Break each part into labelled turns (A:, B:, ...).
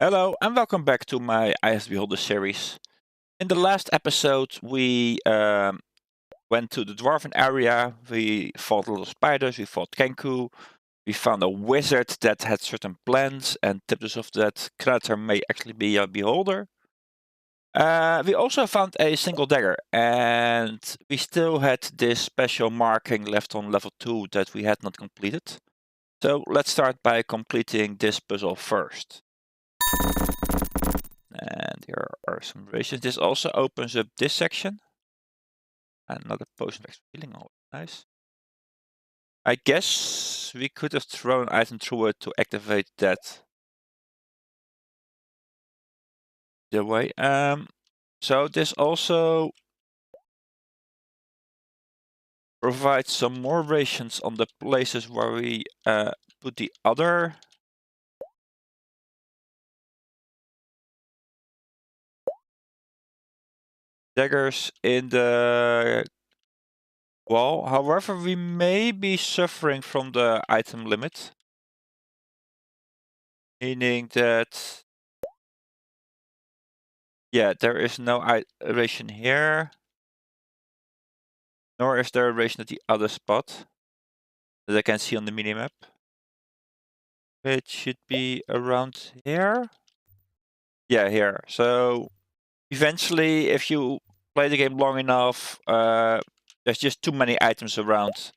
A: Hello and welcome back to my Eyes Beholder series. In the last episode we went to the Dwarven area, we fought little spiders, we fought Kenku, we found a wizard that had certain plans and tipped us off that Kreator may actually be a beholder. We also found a single dagger and we still had this special marking left on level 2 that we had not completed. So let's start by completing this puzzle first. And here are some rations. This also opens up this section. Another potion of extra healing, always nice. I guess we could have thrown an item through it to activate that. The way. So this also provides some more rations on the places where we put the other daggers in the wall. However, we may be suffering from the item limit. Meaning that, yeah, there is no ration here. Nor is there a ration at the other spot that I can see on the minimap. It should be around here. Yeah, here. So eventually, if you play the game long enough, there's just too many items around.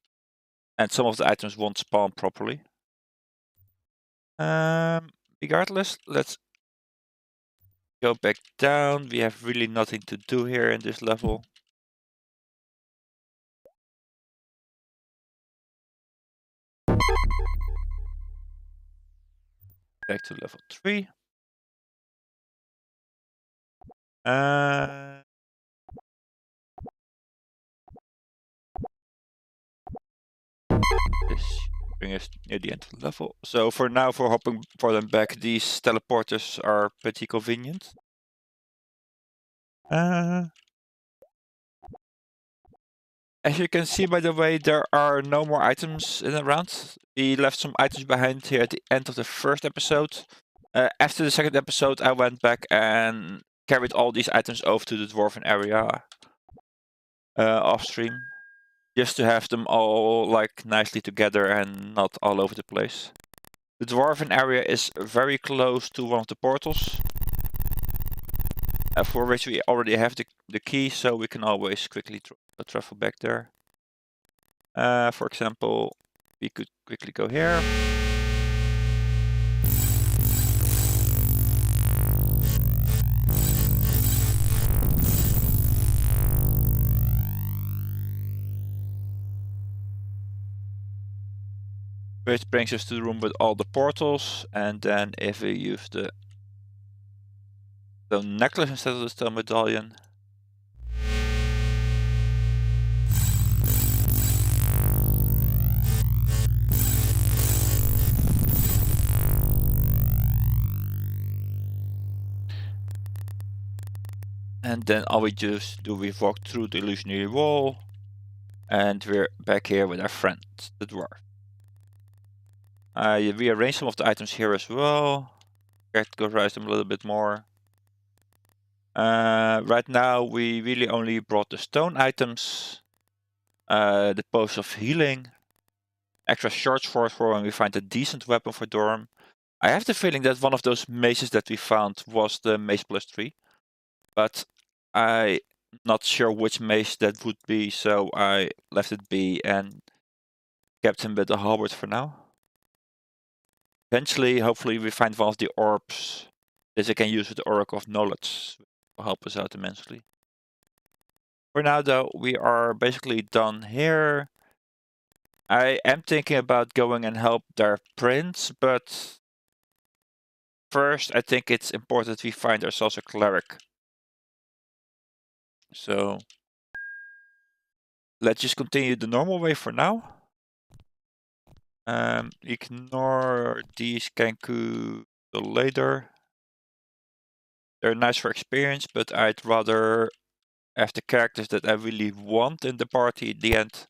A: And some of the items won't spawn properly. Regardless, let's go back down. We have really nothing to do here in this level. Back to level 3. This bring us near the end of the level. So for now, for hopping for them back, these teleporters are pretty convenient. As you can see, by the way, there are no more items in the round. We left some items behind here at the end of the first episode. After the second episode, I went back and carried all these items over to the Dwarven area off stream. Just to have them all like nicely together and not all over the place. The Dwarven area is very close to one of the portals. For which we already have the key, so we can always quickly travel back there. For example, we could quickly go here. Which brings us to the room with all the portals, and then if we use the stone necklace instead of the stone medallion. And then all we just do, we walk through the illusionary wall, and we're back here with our friend, the dwarf. I rearrange some of the items here as well. Categorize them a little bit more. Right now we really only brought the stone items, the post of healing, extra short sword for when we find a decent weapon for Dorm. I have the feeling that one of those maces that we found was the mace +3, but I'm not sure which mace that would be, so I left it be and kept him with the halberd for now. Eventually, hopefully we find one of the orbs that I can use with the Oracle of Knowledge. Will help us out immensely. For now though, we are basically done here. I am thinking about going and help their prince, but first I think it's important we find ourselves a cleric. So let's just continue the normal way for now. Ignore these Kenku later. They're nice for experience, but I'd rather have the characters that I really want in the party at the end.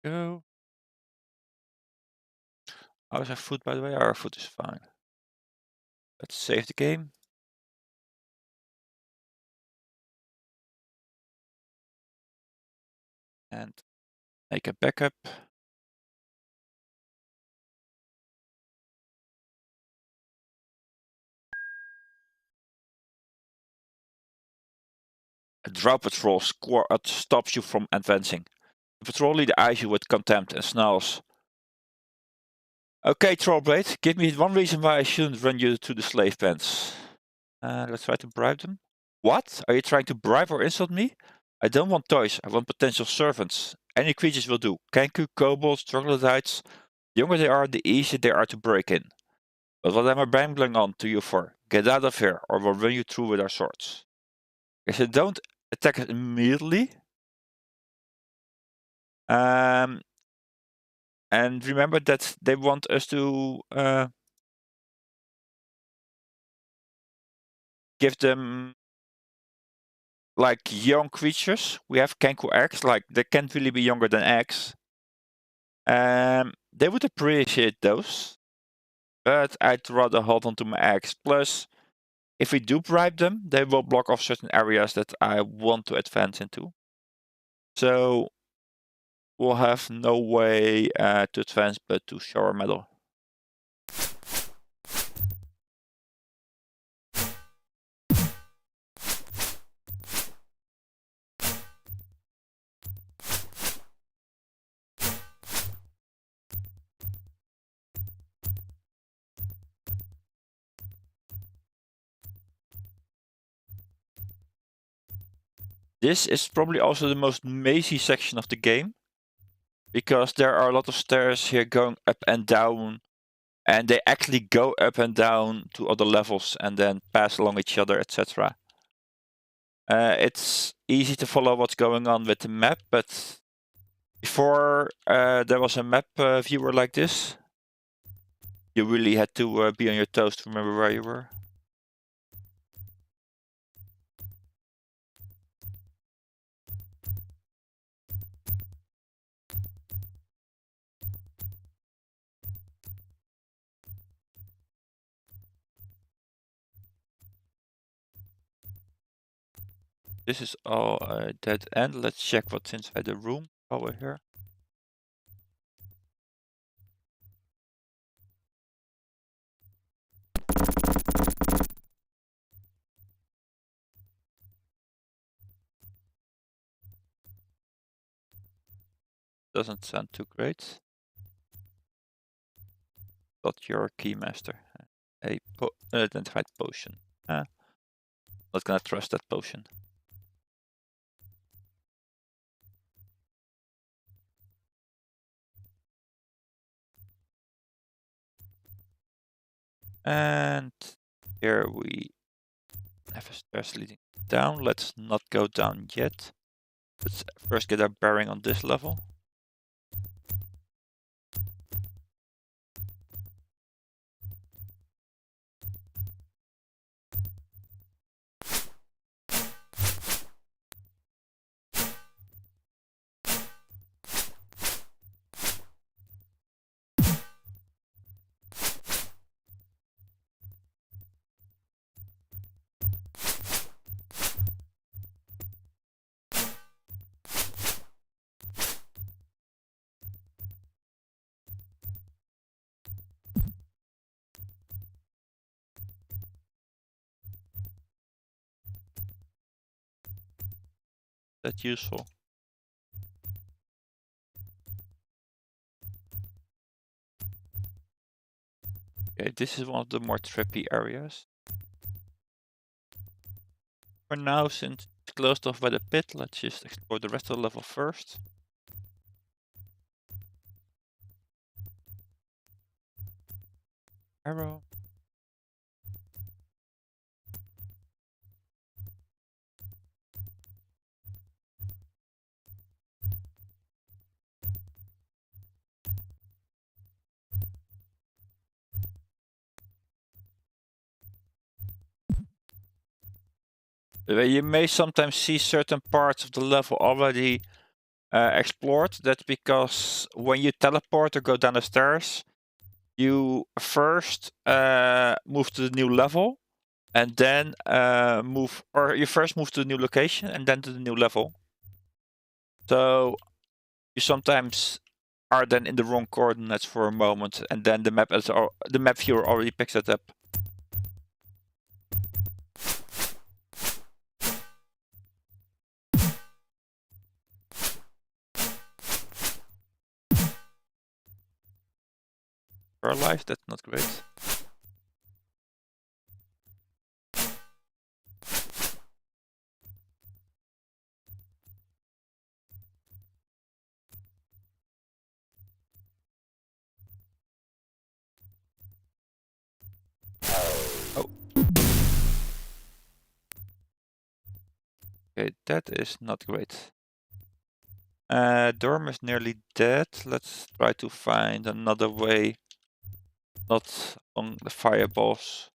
A: Go. How's our food, by the way? Our food is fine. Let's save the game. And make a backup. A Drow patrol squad stops you from advancing. The patrol leader eyes you with contempt and snarls. Okay, Trollblade, give me one reason why I shouldn't run you to the slave pens. Let's try to bribe them. What? Are you trying to bribe or insult me? I don't want toys, I want potential servants. Any creatures will do. Kenku, kobolds, troglodytes. The younger they are, the easier they are to break in. But what am I rambling on to you for? Get out of here, or we'll run you through with our swords. Okay, so don't attack us immediately. And remember that they want us to give them like young creatures. We have Kenku eggs, like they can't really be younger than eggs. They would appreciate those, but I'd rather hold on to my eggs. Plus, if we do bribe them, they will block off certain areas that I want to advance into. So we'll have no way to advance but to show our medal. This is probably also the most mazy section of the game, because there are a lot of stairs here going up and down, and they actually go up and down to other levels and then pass along each other, etc. It's easy to follow what's going on with the map, but before there was a map viewer like this, you really had to be on your toes to remember where you were. This is all a dead end. Let's check what's inside the room while we're here. Doesn't sound too great. But you're a keymaster. A unidentified potion. Not gonna trust that potion. And here we have a stairs leading down. Let's not go down yet. Let's first get our bearing on this level. That's useful. Okay, this is one of the more trippy areas. For now, since it's closed off by the pit, let's just explore the rest of the level first. Arrow. You may sometimes see certain parts of the level already explored. That's because when you teleport or go down the stairs, you first move to the new level, and then you first move to the new location and then to the new level. So you sometimes are then in the wrong coordinates for a moment, and then the map viewer already picks it up. Paralyzed, that's not great. Oh. Okay, that is not great. Dorm is nearly dead. Let's try to find another way. Not on the fireballs.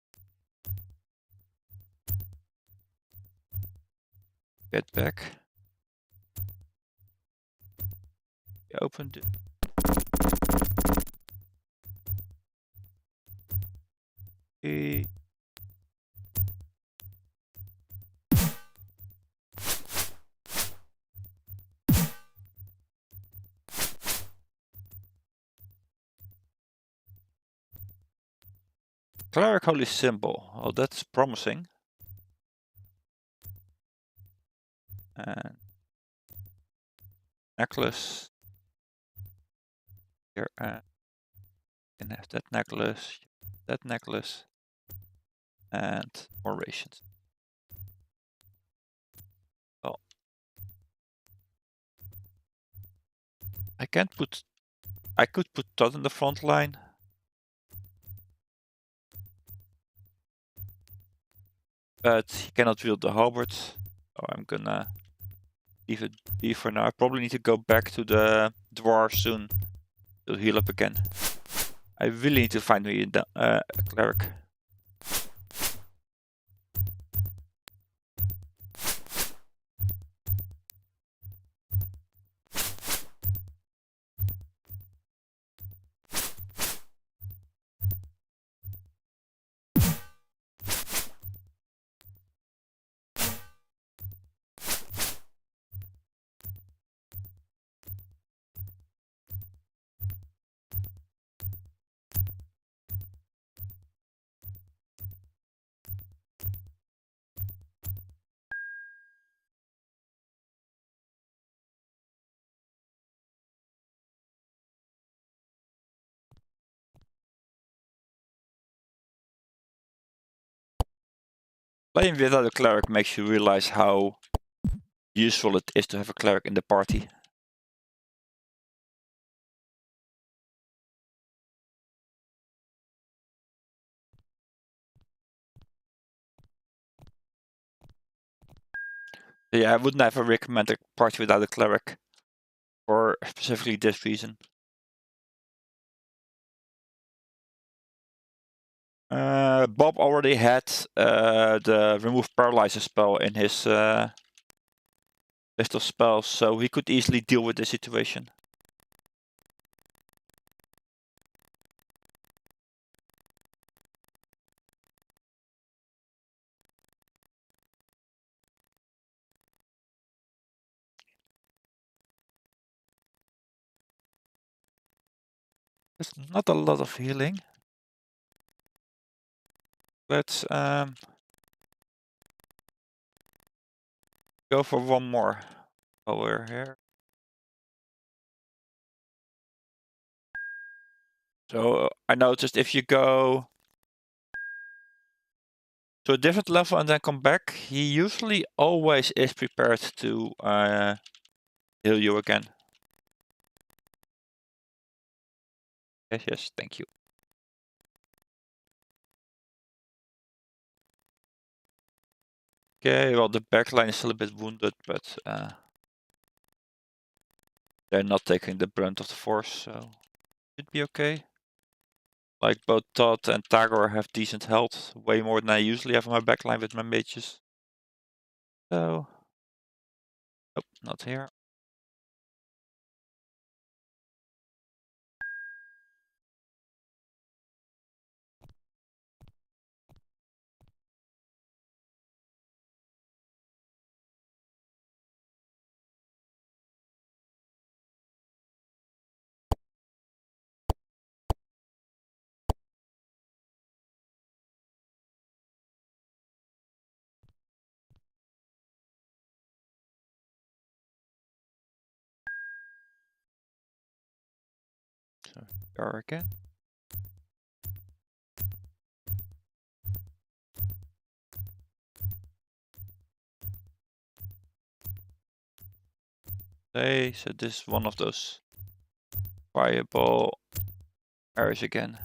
A: Get back. Open the... Okay. Cleric Holy Symbol. Oh, that's promising. And necklace. Here, can have that necklace, and more rations. Well, I could put Todd in the front line. But he cannot wield the halberd, so I'm gonna leave it be for now. I probably need to go back to the dwarf soon to heal up again. I really need to find me a cleric. Playing without a cleric makes you realize how useful it is to have a cleric in the party. Yeah, I would never recommend a party without a cleric for specifically this reason. Bob already had the remove paralyzer spell in his list of spells, so he could easily deal with this situation. There's not a lot of healing. Let's go for one more while we're here. So I noticed if you go to a different level and then come back, he usually always is prepared to heal you again. Yes, thank you. Okay, well the backline is still a bit wounded, but they're not taking the brunt of the force, so should be okay. Like both Todd and Tagor have decent health, way more than I usually have on my backline with my mages. So, oh, not here. So here we are again. Okay, so this is one of those viable areas again.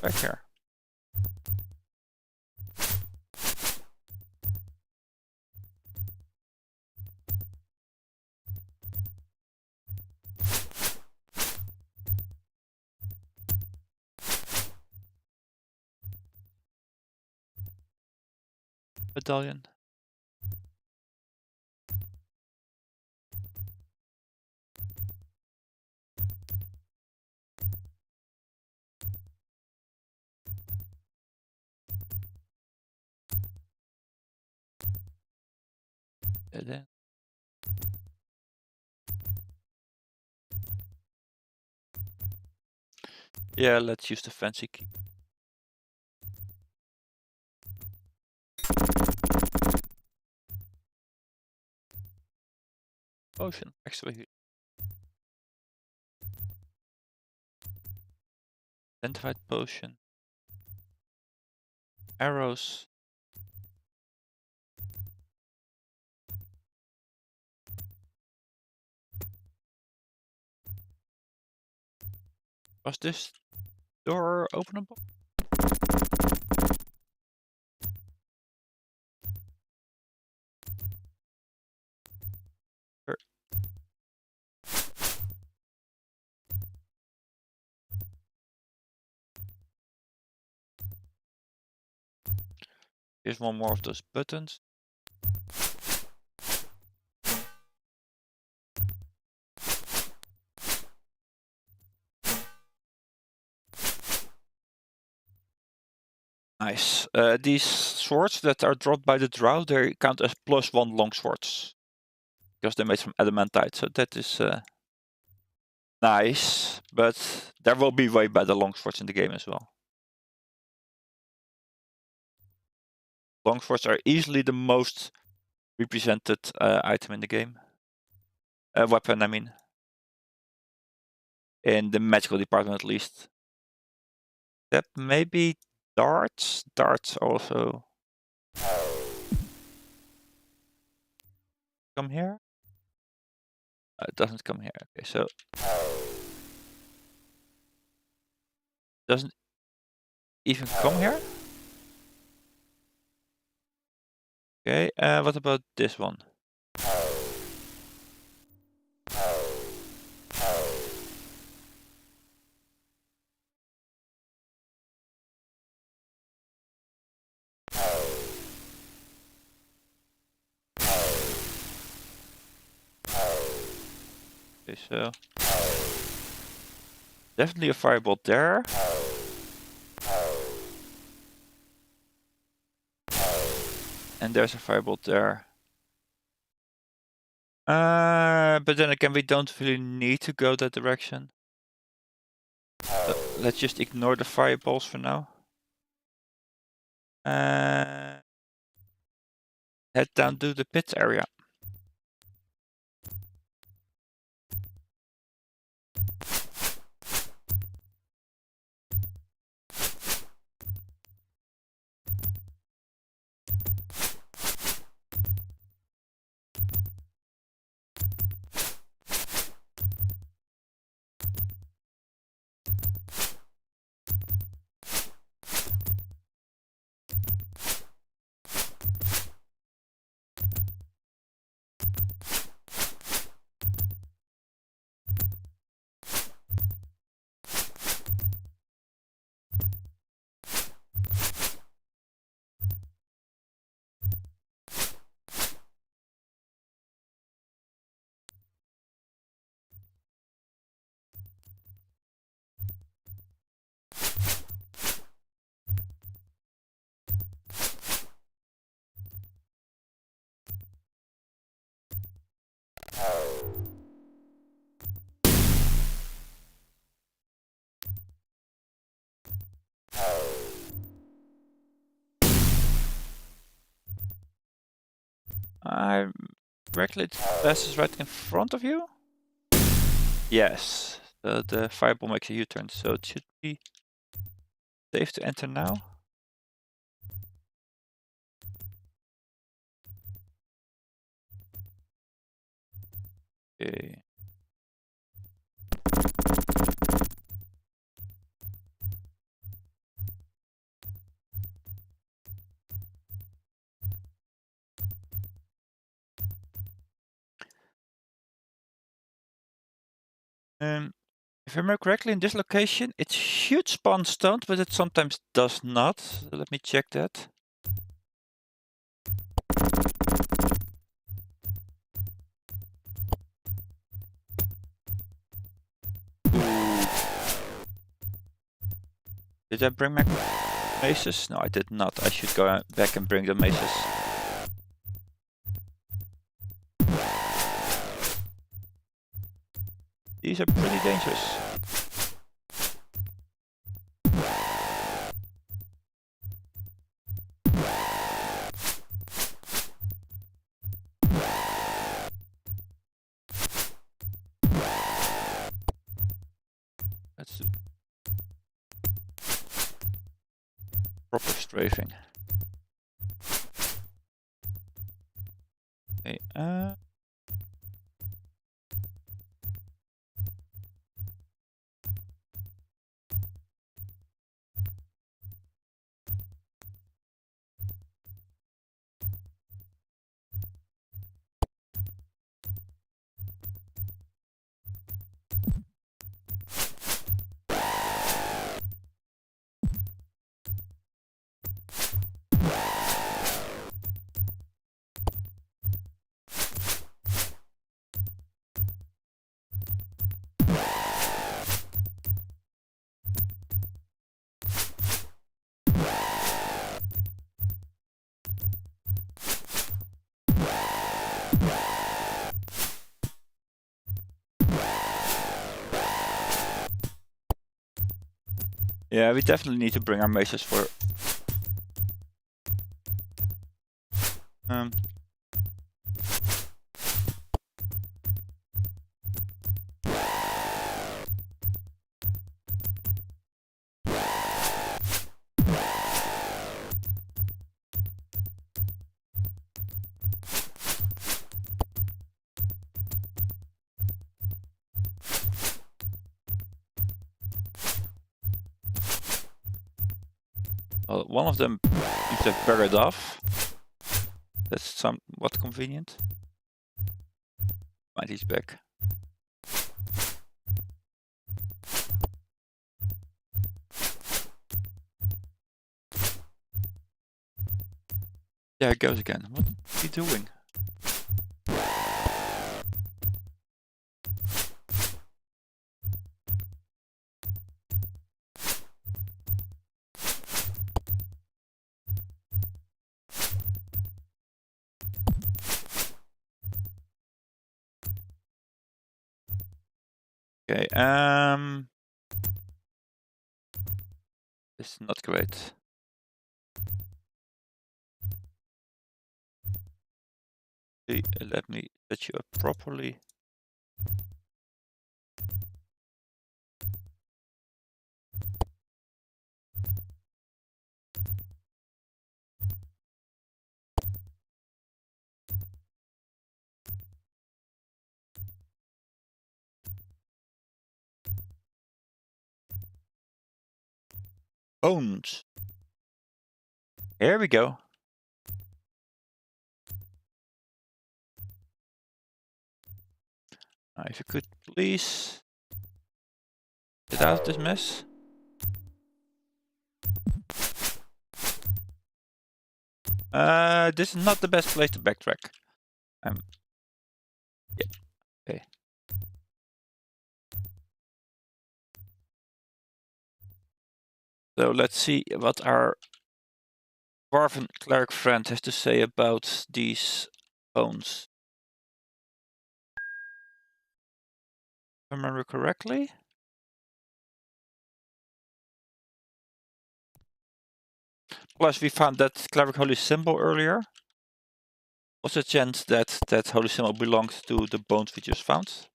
A: Back here. Medallion. And then yeah, let's use the fancy key. Potion. Actually, identified potion. Arrows. Was this door openable? Sure. Here's one more of those buttons. Nice. These swords that are dropped by the Drow, they count as +1 longswords. Because they're made from adamantite, so that is nice. But there will be way better longswords in the game as well. Longswords are easily the most represented item in the game. Weapon, I mean. In the magical department, at least. That maybe darts? Darts also. Come here? It doesn't come here. Okay, so. Doesn't even come here? Okay, what about this one? Okay, so definitely a firebolt there. And there's a firebolt there. But then again, we don't really need to go that direction. Let's just ignore the fireballs for now. Head down to the pit area. I correctly, the best is right in front of you? Yes. The fireball makes a U-turn, so it should be safe to enter now. Okay. If I remember correctly, in this location, it should spawn stones, but it sometimes does not. So let me check that. Did I bring my maces? No, I did not. I should go back and bring the maces. These are pretty dangerous. Let's do proper strafing. Okay, yeah, we definitely need to bring our maces for... well, one of them seems to have buried off. That's somewhat convenient. Find he's back. There it goes again. What are you doing? Okay, this is not great. Let me set you up properly. Bones. Here we go. If you could please get out of this mess. This is not the best place to backtrack. Yeah. Okay. So let's see what our Dwarven Cleric friend has to say about these bones. If I remember correctly. Plus we found that Cleric Holy symbol earlier. What's the chance that that holy symbol belongs to the bones we just found?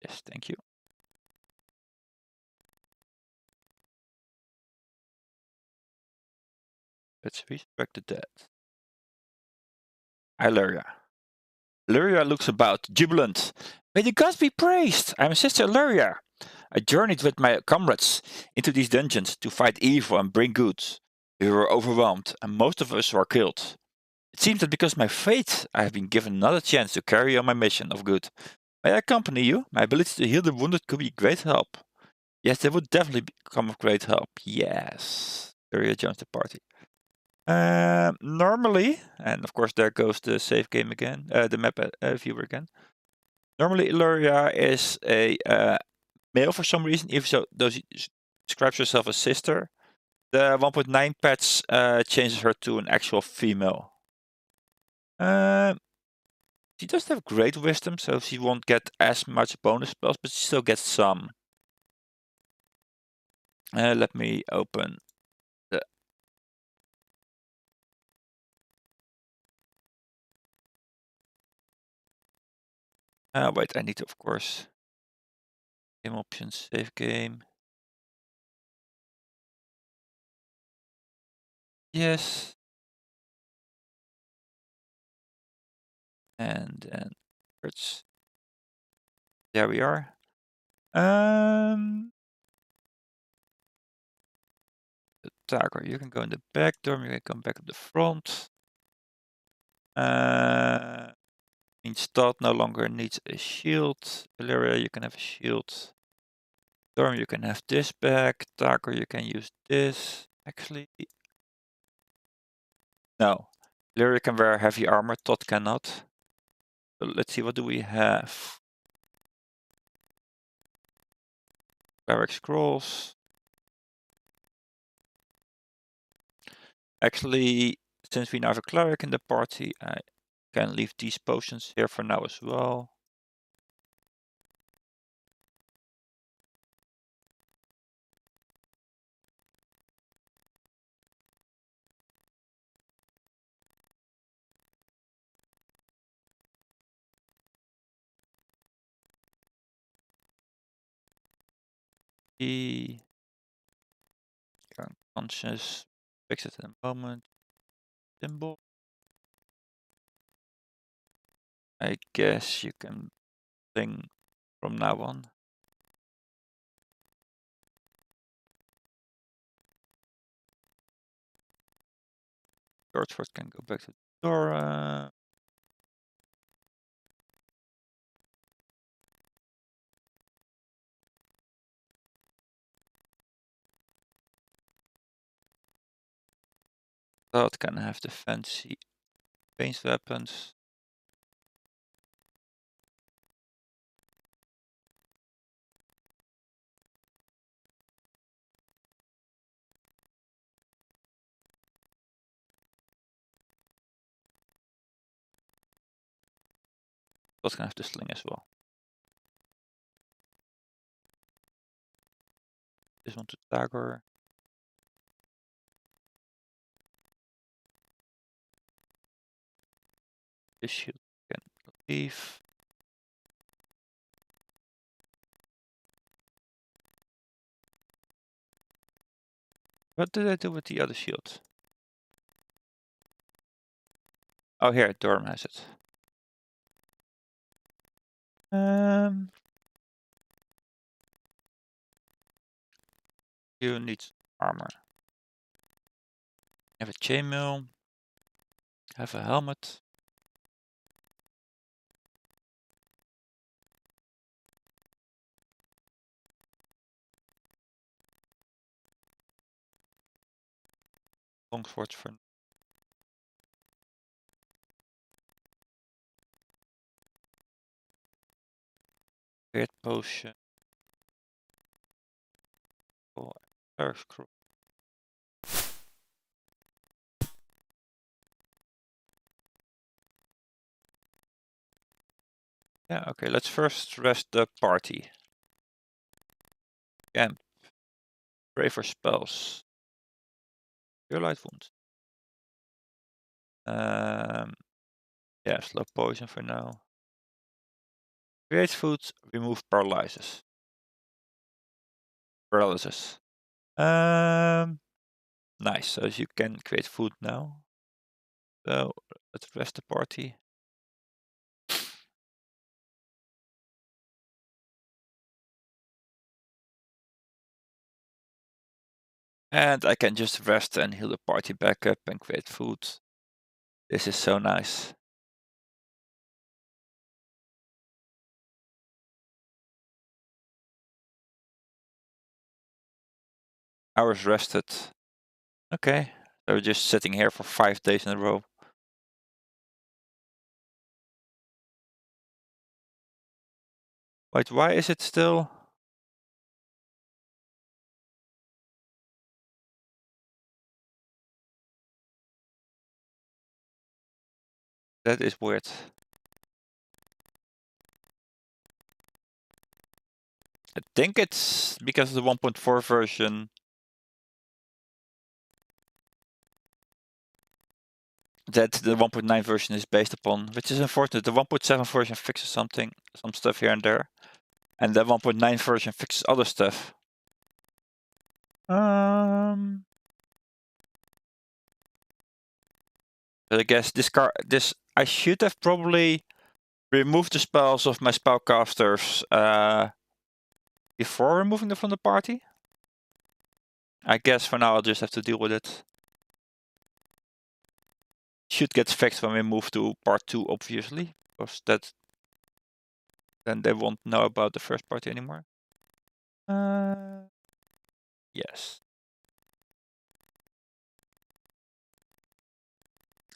A: Yes, thank you. Let's resurrect the dead. Hi, Luria. Luria looks about, jubilant. May the gods be praised! I'm Sister Luria. I journeyed with my comrades into these dungeons to fight evil and bring good. We were overwhelmed, and most of us were killed. It seems that because of my fate, I have been given another chance to carry on my mission of good. May I accompany you? My ability to heal the wounded could be great help. Yes, that would definitely become of great help. Yes. Luria joins the party. Normally, and of course there goes the save game again, the map viewer again. Normally, Luria is a male for some reason, even though she describes herself as sister. The 1.9 patch changes her to an actual female. She doesn't have great wisdom, so she won't get as much bonus spells, but she still gets some. Let me open the... wait, I need to, of course, game options, save game. Yes. And then words. There we are. The Tiger, you can go in the back door, you can come back up the front. Means Todd no longer needs a shield. Valeria, you can have a shield. Storm, you can have this back. Tiger, you can use this. Actually, no. Valeria can wear heavy armor, Todd cannot. So let's see, what do we have? Cleric scrolls. Actually, since we now have a cleric in the party, I can leave these potions here for now as well. The unconscious, fix it in a moment. Symbol. I guess you can sing from now on. Shortford can go back to the door. That can have the fancy ranged weapons. That can have the sling as well. This one to dagger. This shield can leave. What did I do with the other shield? Oh, here, Dorm has it. You need armor. Have a chainmail. Have a helmet. Longsword for weird potion. Cleric scroll. Yeah, okay, let's first rest the party. Camp. Pray for spells. Cure light wounds. Yeah, slow poison for now. Create food, remove paralysis. Paralysis. Nice, so you can create food now. So let's rest the party. And I can just rest and heal the party back up and create food. This is so nice. Hours rested. Okay, so we're just sitting here for 5 days in a row. Wait, why is it still? That is weird. I think it's because of the 1.4 version that the 1.9 version is based upon, which is unfortunate. The 1.7 version fixes some stuff here and there, and the 1.9 version fixes other stuff. But I guess this I should have probably removed the spells of my spellcasters before removing them from the party. I guess for now I'll just have to deal with it. Should get fixed when we move to part 2, obviously, because then they won't know about the first party anymore. Yes.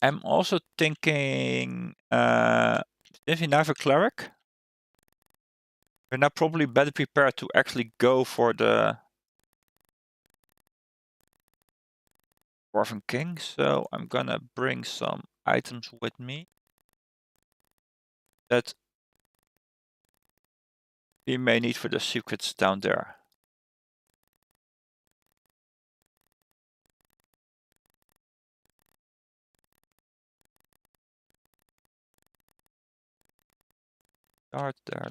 A: I'm also thinking, if we now have a cleric, we're now probably better prepared to actually go for the Dwarven King, so I'm gonna bring some items with me that we may need for the secrets down there. Start there.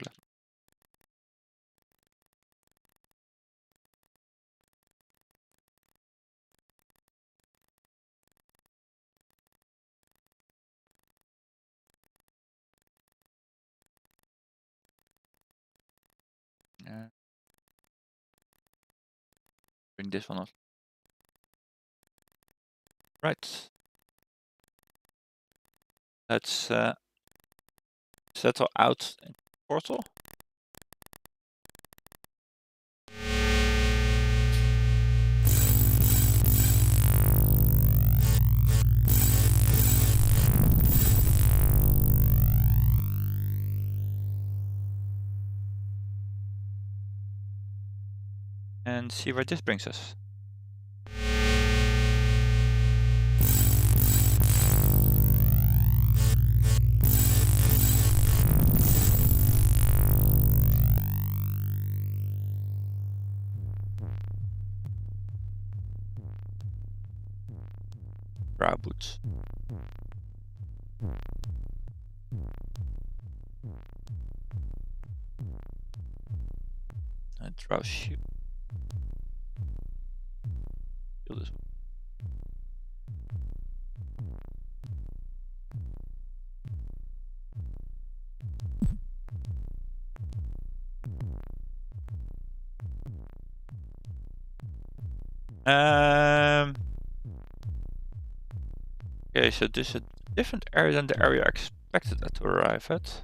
A: Yeah. Bring this one off. Right. Let's settle out in the portal. And see where this brings us. Drow boots. A drow shoe. Do this one. Okay, so this is a different area than the area I expected it to arrive at.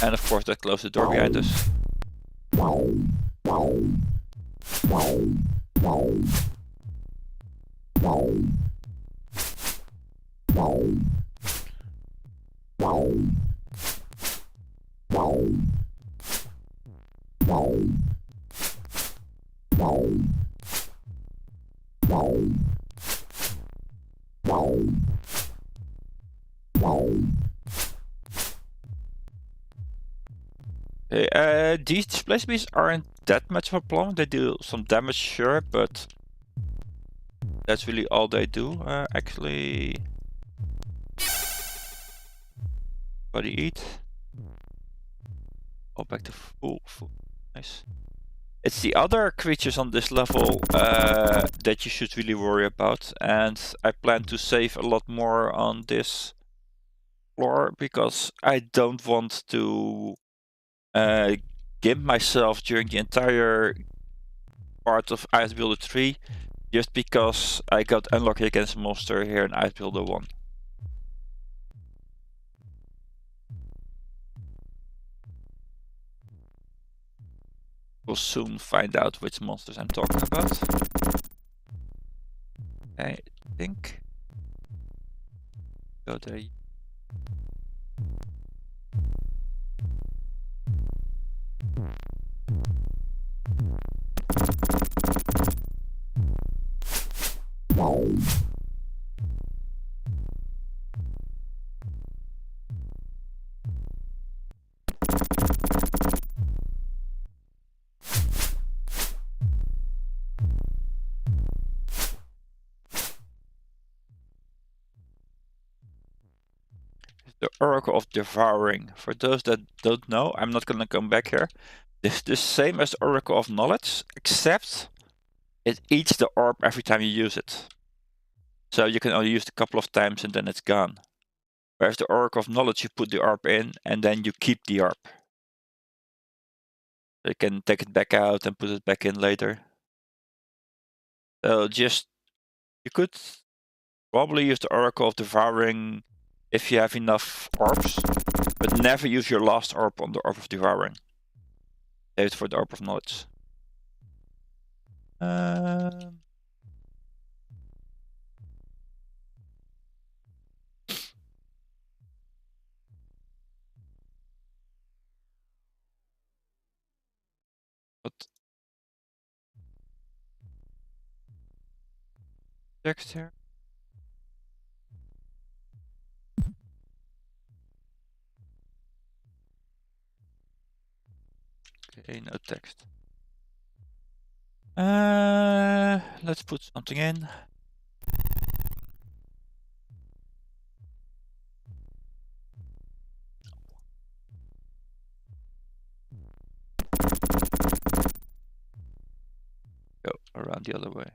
A: And of course that closed the door behind us. Okay, these displaced beasts aren't that much of a problem. They do some damage, sure, but that's really all they do, actually. What do you eat? Oh, back to full. Nice. It's the other creatures on this level that you should really worry about, and I plan to save a lot more on this floor because I don't want to gimp myself during the entire part of Ice Builder 3 just because I got unlucky against a monster here in Ice Builder 1. We'll soon find out which monsters I'm talking about. I think. Go there. The Oracle of Devouring. For those that don't know, I'm not gonna come back here. This is the same as the Oracle of Knowledge, except it eats the orb every time you use it. So you can only use it a couple of times and then it's gone. Whereas the Oracle of Knowledge, you put the orb in and then you keep the orb. You can take it back out and put it back in later. So you could probably use the Oracle of Devouring if you have enough orbs, but never use your last orb on the Orb of Devouring. Save it for the Orb of Knowledge. What text here? Okay, no text. Let's put something in. Go around the other way.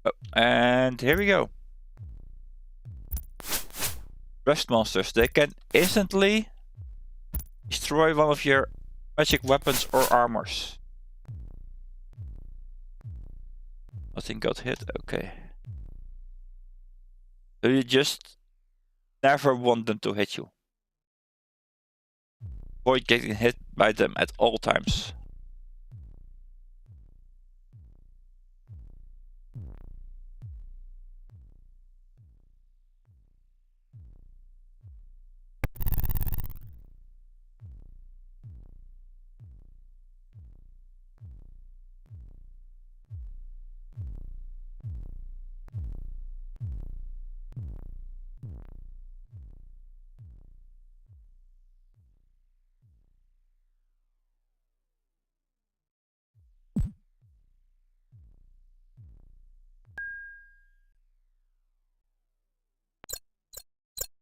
A: Oh, and here we go. Rest monsters. They can instantly destroy one of your magic weapons or armors. Nothing got hit. Okay. So you just never want them to hit you. Avoid getting hit by them at all times.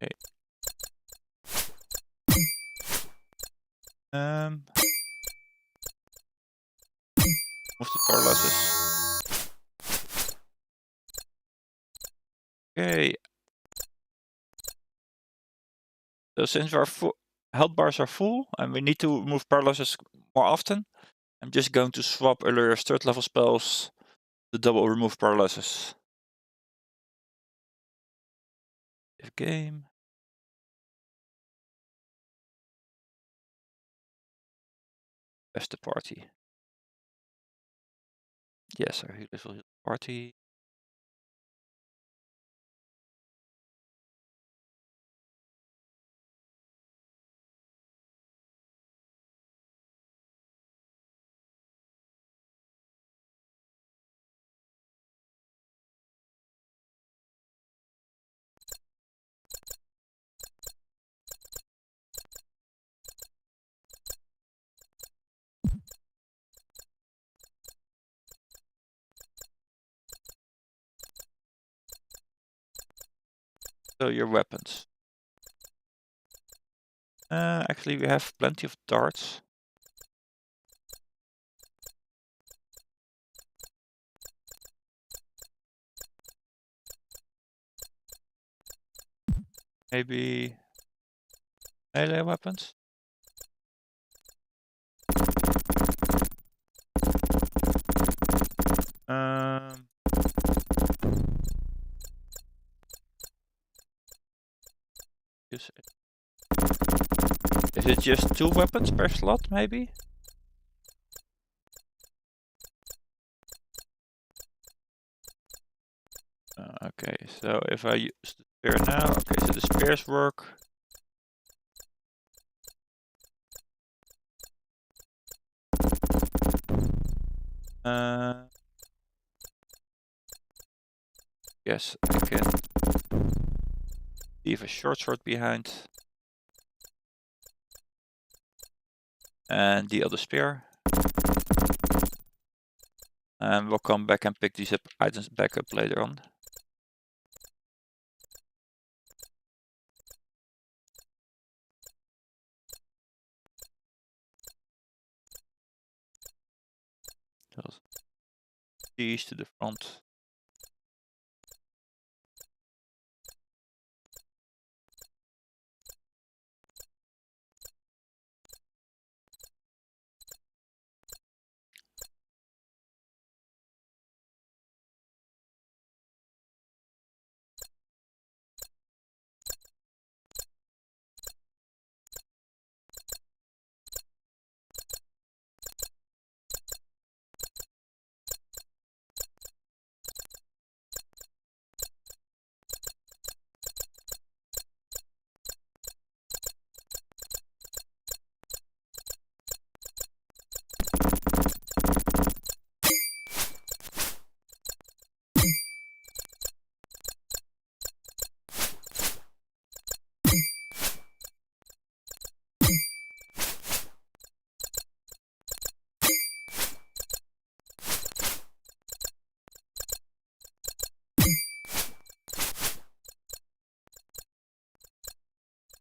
A: Okay. Move the paralysis. Okay. So since our health bars are full and we need to remove paralysis more often, I'm just going to swap earlier third level spells to double remove paralysis. Save game. Best the party. Yes, our healers will heal the party. So your weapons. Actually, we have plenty of darts. Maybe melee weapons. Um, is it just 2 weapons per slot, maybe? Okay, so if I use the spear now, okay, so the spears work. Yes, I can leave a short sword behind. And the other spear. And we'll come back and pick these up, items back up later on. These to the front.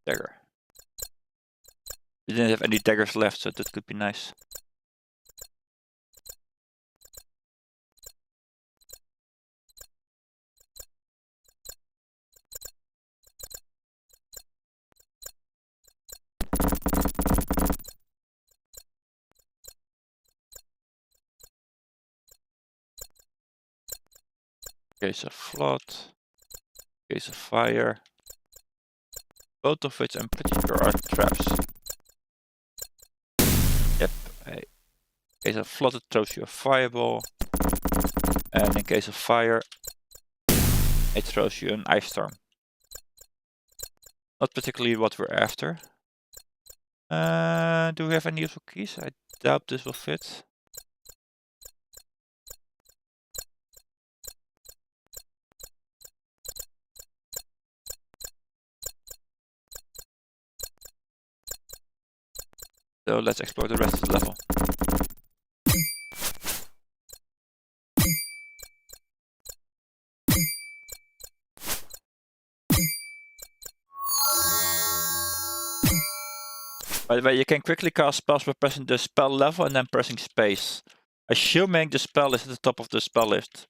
A: Dagger. We didn't have any daggers left, so that could be nice. Case of flood. Case of fire. Both of which I'm pretty sure are traps. Yep. In case of flood, it throws you a fireball. And in case of fire, it throws you an ice storm. Not particularly what we're after. Do we have any useful keys? I doubt this will fit. So let's explore the rest of the level. By the way, you can quickly cast spells by pressing the spell level and then pressing space. Assuming the spell is at the top of the spell list.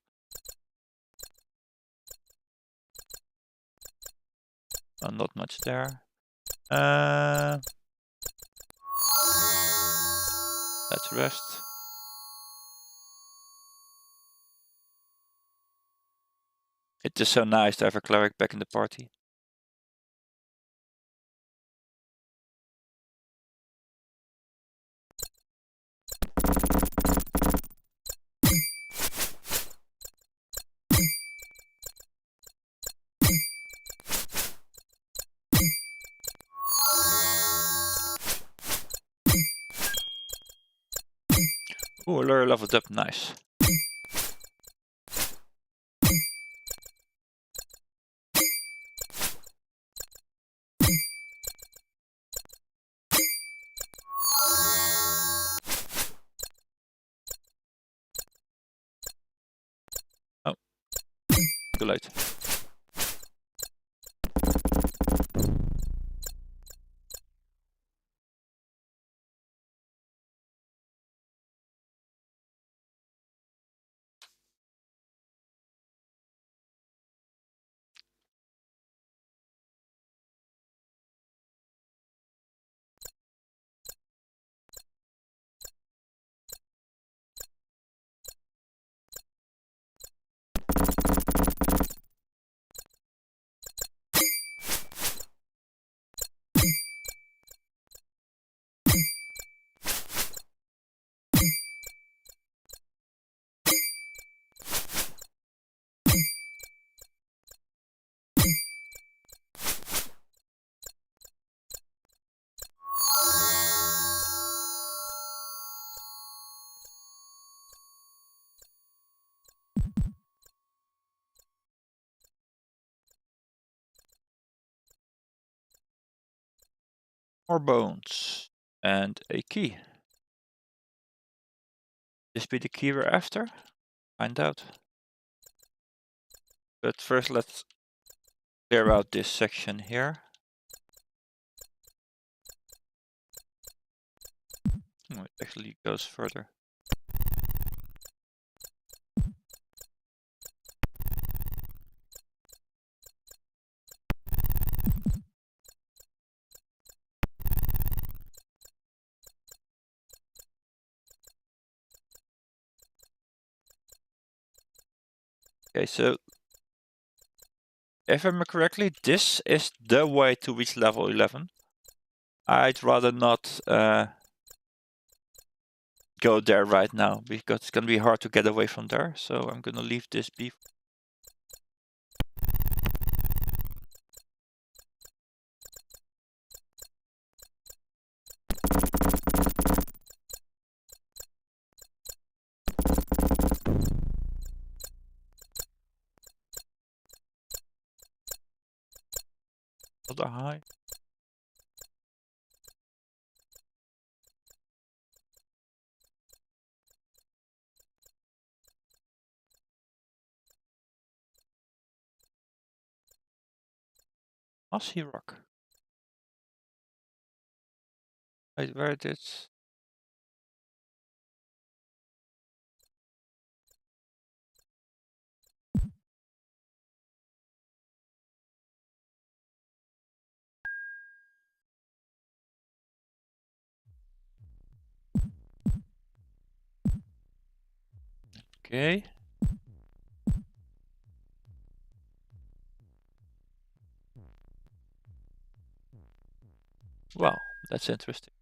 A: Oh, not much there. Let's rest. It is so nice to have a cleric back in the party. Ooh, Allure leveled up, nice. Oh, too late. more bones and a key. This be the key we're after? Find out. But first let's clear out this section here. Oh, it actually goes further. Okay, so if I remember correctly, this is the way to reach level 11. I'd rather not go there right now because it's gonna be hard to get away from there. So I'm gonna leave this be. Other high. Mossy rock. Wait, where it is? Okay. Wow, that's interesting.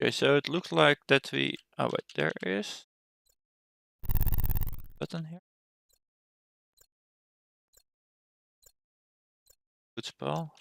A: Okay, so it looks like that we. Oh wait, there is button here. Good spell.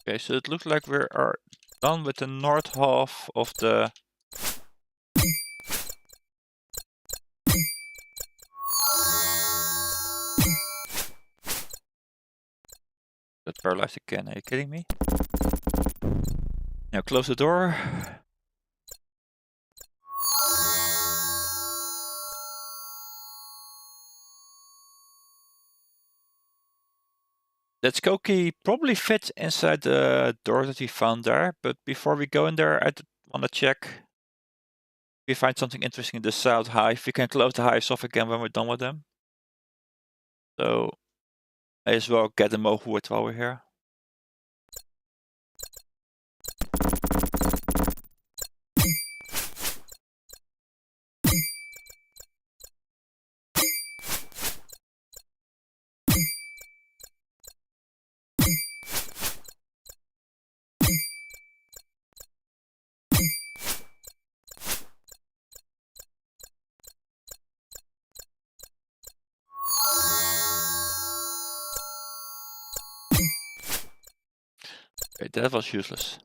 A: Okay, so it looks like we are done with the north half of the. That paralyzed again. Are you kidding me? Now close the door. That skull key probably fits inside the door that we found there, but before we go in there, I want to check we find something interesting in the south hive, we can close the hives off again when we're done with them. So, may as well get them over with while we're here. Okay, that was useless.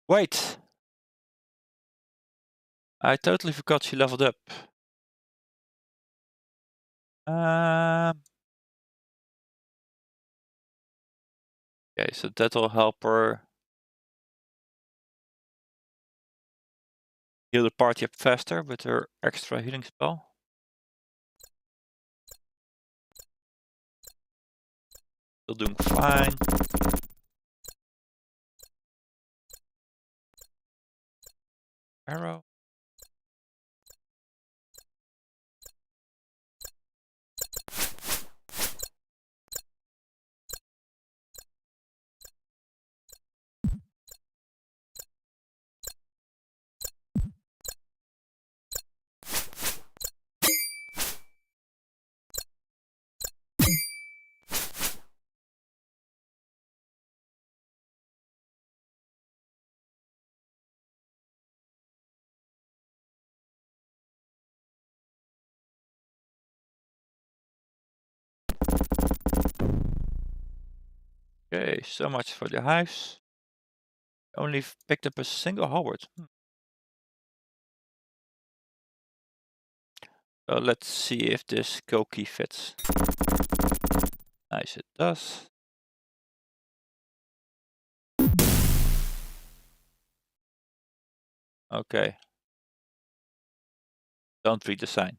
A: Wait! I totally forgot she leveled up. Okay, so that'll help her heal the party up faster with her extra healing spell. Still doing fine. Arrow. Okay, so much for the hives. Only picked up a single halberd. So let's see if this key fits. Nice, it does. Okay. Don't read the sign.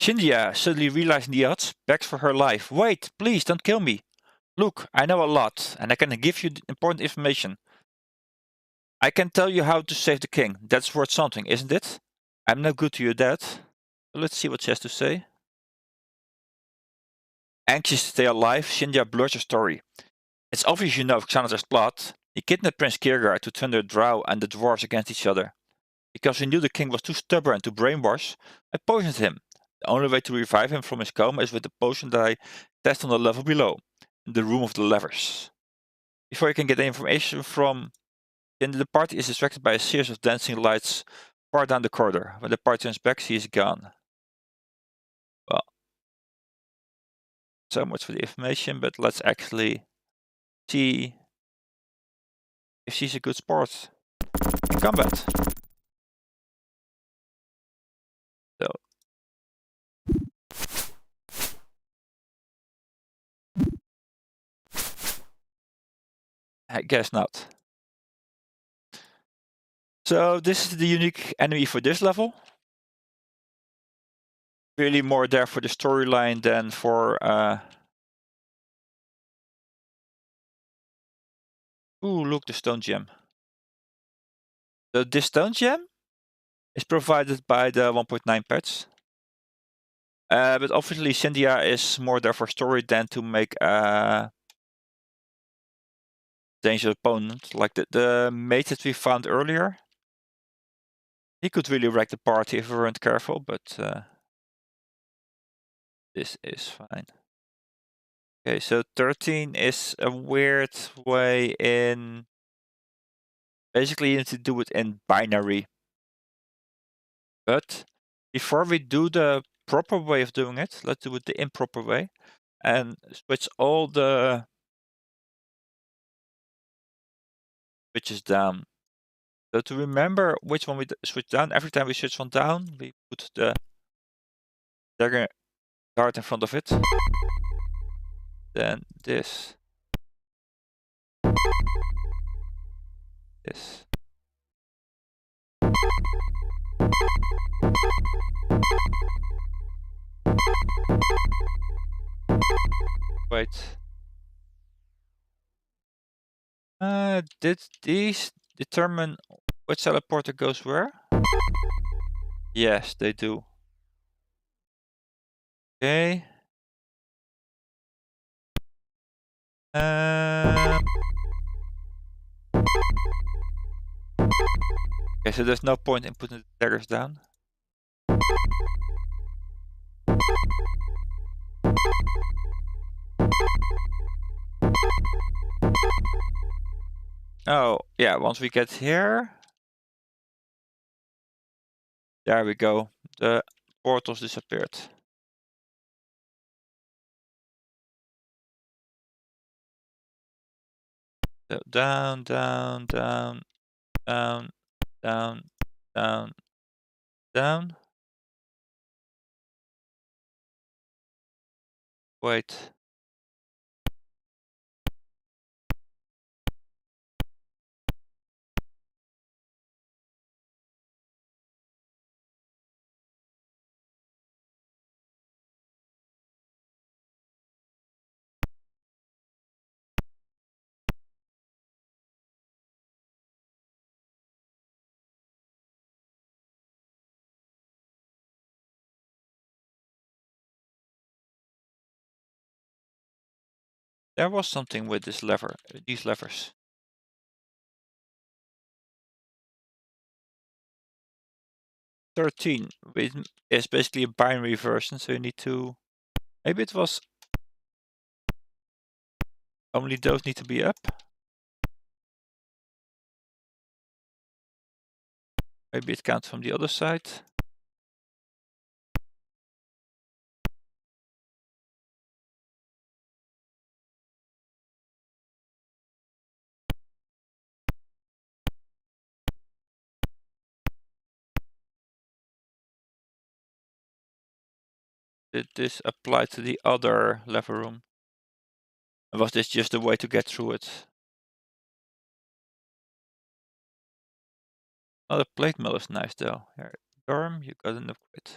A: Shindia, suddenly realizing the odds, begs for her life. Wait, please, don't kill me. Look, I know a lot, and I can give you important information. I can tell you how to save the king. That's worth something, isn't it? I'm no good to your dad. Let's see what she has to say. Anxious to stay alive, Shindia blurts her story. It's obvious you know of Xanathar's plot. He kidnapped Prince Kiergaard to turn the Drow and the Dwarves against each other. Because we knew the king was too stubborn to brainwash, I poisoned him. The only way to revive him from his coma is with the potion that I test on the level below, in the room of the levers. Before you can get the information from, then the party is distracted by a series of dancing lights far down the corridor. When the party turns back, she is gone. Well, so much for the information, but let's actually see if she's a good sport in combat. So, I guess not. So this is the unique enemy for this level. Really more there for the storyline than for ooh, look, the stone gem. So this stone gem is provided by the 1.9 patch. But obviously Cynthia is more there for story than to make a dangerous opponent. Like the mate that we found earlier He could really wreck the party if we weren't careful, but this is fine. Okay, so 13 is a weird way in... Basically, you need to do it in binary. But before we do the proper way of doing it, let's do it the improper way and switch all the switches down. So to remember which one we switch down, every time we switch one down, we put the dagger card in front of it. Then this. This. Wait. Did these determine which teleporter goes where? Yes, they do. Okay. Okay, so there's no point in putting the daggers down. Oh, yeah, once we get here. There we go. The portals disappeared. So down, down, down, down, down, down, down. Wait. There was something with this lever, these levers. "13" is basically a binary version, so you need to... Maybe it was... Only those need to be up. Maybe it counts from the other side. Did this apply to the other lever room? Or was this just a way to get through it? Oh, the plate mill is nice though. Here, Dorm, you got an upgrade.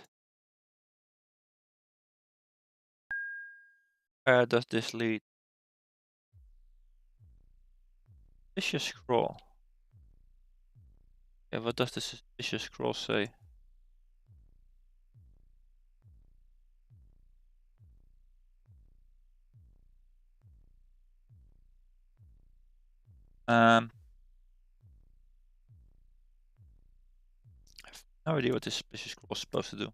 A: Where does this lead? Suspicious scroll. Yeah, what does the suspicious scroll say? I have no idea what this suspicious scroll is supposed to do.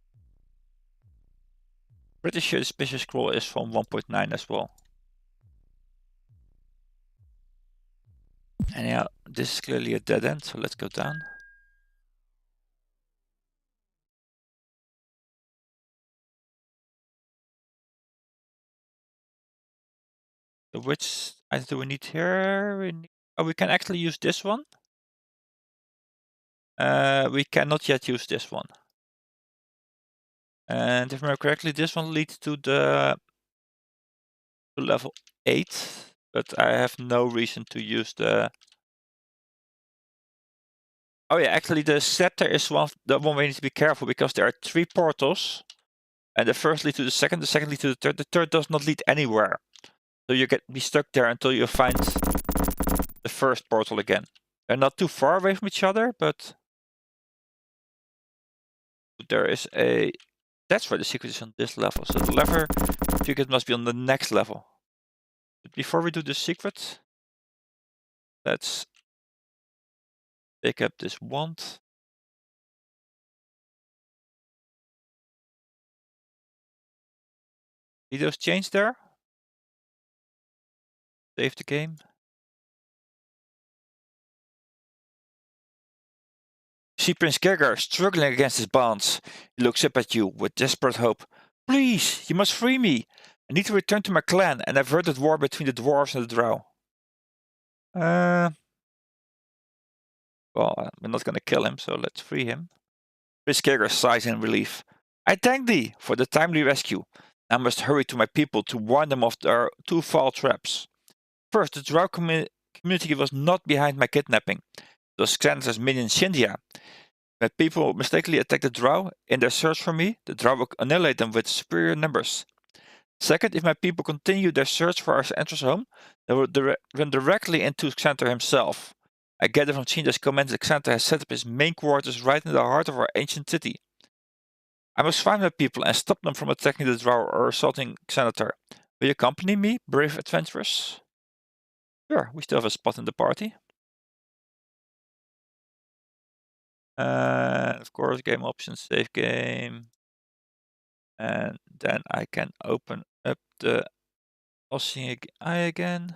A: Pretty sure the suspicious scroll is from 1.9 as well. Anyhow, this is clearly a dead end, so let's go down. So which item do we need here? Oh, we can actually use this one. We cannot yet use this one. And if I remember correctly, this one leads to the to level 8, but I have no reason to use the... Oh yeah, actually the scepter is the one we need to be careful, because there are 3 portals. And the first leads to the second leads to the third does not lead anywhere. So you be stuck there until you find the first portal again. They're not too far away from each other, but there is a... That's where the secret is on this level. So the lever secret must be on the next level. But before we do the secret, let's pick up this wand. See those chains there? Save the game. See Prince Gergar struggling against his bonds. He looks up at you with desperate hope. Please, you must free me. I need to return to my clan and avert the war between the dwarves and the drow. Well, we're not gonna kill him, so let's free him. Prince Gergar sighs in relief. I thank thee for the timely rescue. I must hurry to my people to warn them of their two foul traps. First, the drow community was not behind my kidnapping. It was Xander's minion Shindia. When people mistakenly attack the Drow in their search for me, the Drow will annihilate them with superior numbers. Second, if my people continue their search for our ancestors' home, they will run directly into Xander himself. I gather from Shinda's comments that Xander has set up his main quarters right in the heart of our ancient city. I must find my people and stop them from attacking the Drow or assaulting Xanatar. Will you accompany me, brave adventurers? Sure, we still have a spot in the party. Of course, game options, save game. And then I can open up the Oceanic Eye again.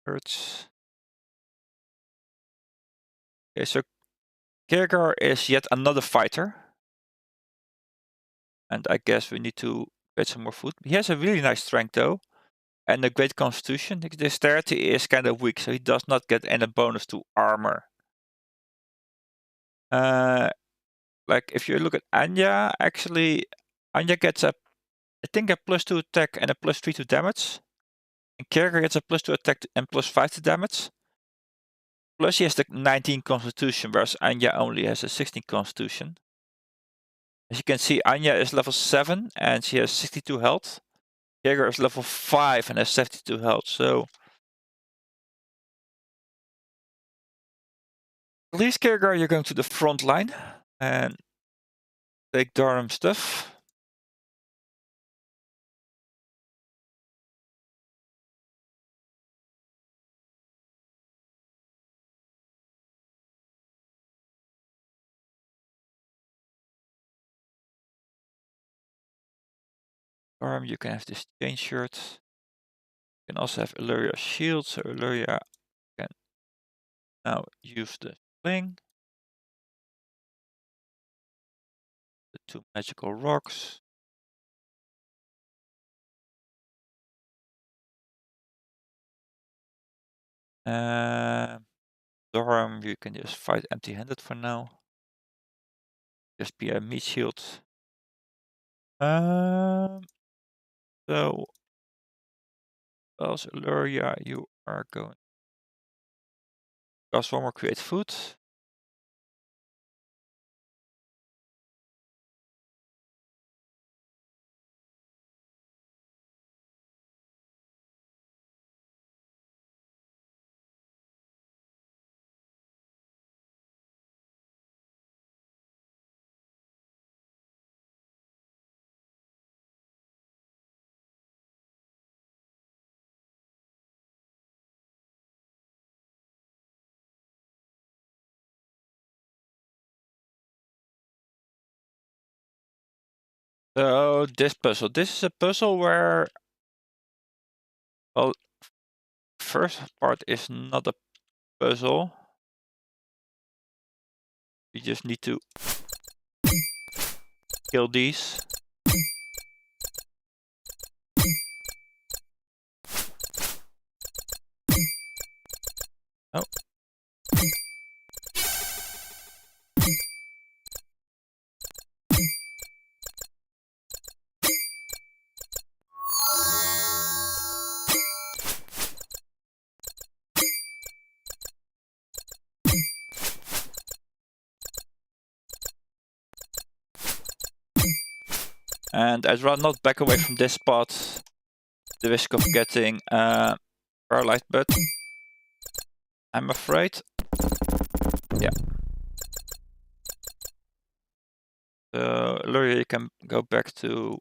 A: Hurts. Okay, so Kierkegaard is yet another fighter. And I guess we need to get some more food. He has a really nice strength though. And a great constitution. His dexterity is kind of weak, so he does not get any bonus to armor. Like if you look at Anya, actually Anya gets I think a +2 attack and a +3 to damage. And Kierkegaard gets a +2 attack and +5 to damage. Plus he has the 19 constitution, whereas Anya only has a 16 constitution. As you can see, Anya is level 7 and she has 62 health. Jaeger is level 5 and has 72 health, so... At least, Kierkegaard, you're going to the front line and take Durham stuff. Durham, you can have this chain shirt. You can also have Illyria shield, so Illyria can now use the sling. The 2 magical rocks. Durham, you can just fight empty-handed for now. Just be a meat shield. So, also Illyria, you are going. Cast one more create food. So this puzzle. This is a puzzle where, well, first part is not a puzzle. You just need to kill these. Oh. And I'd rather not back away from this spot. The risk of getting paralyzed, but I'm afraid. Yeah. So Luria, you can go back to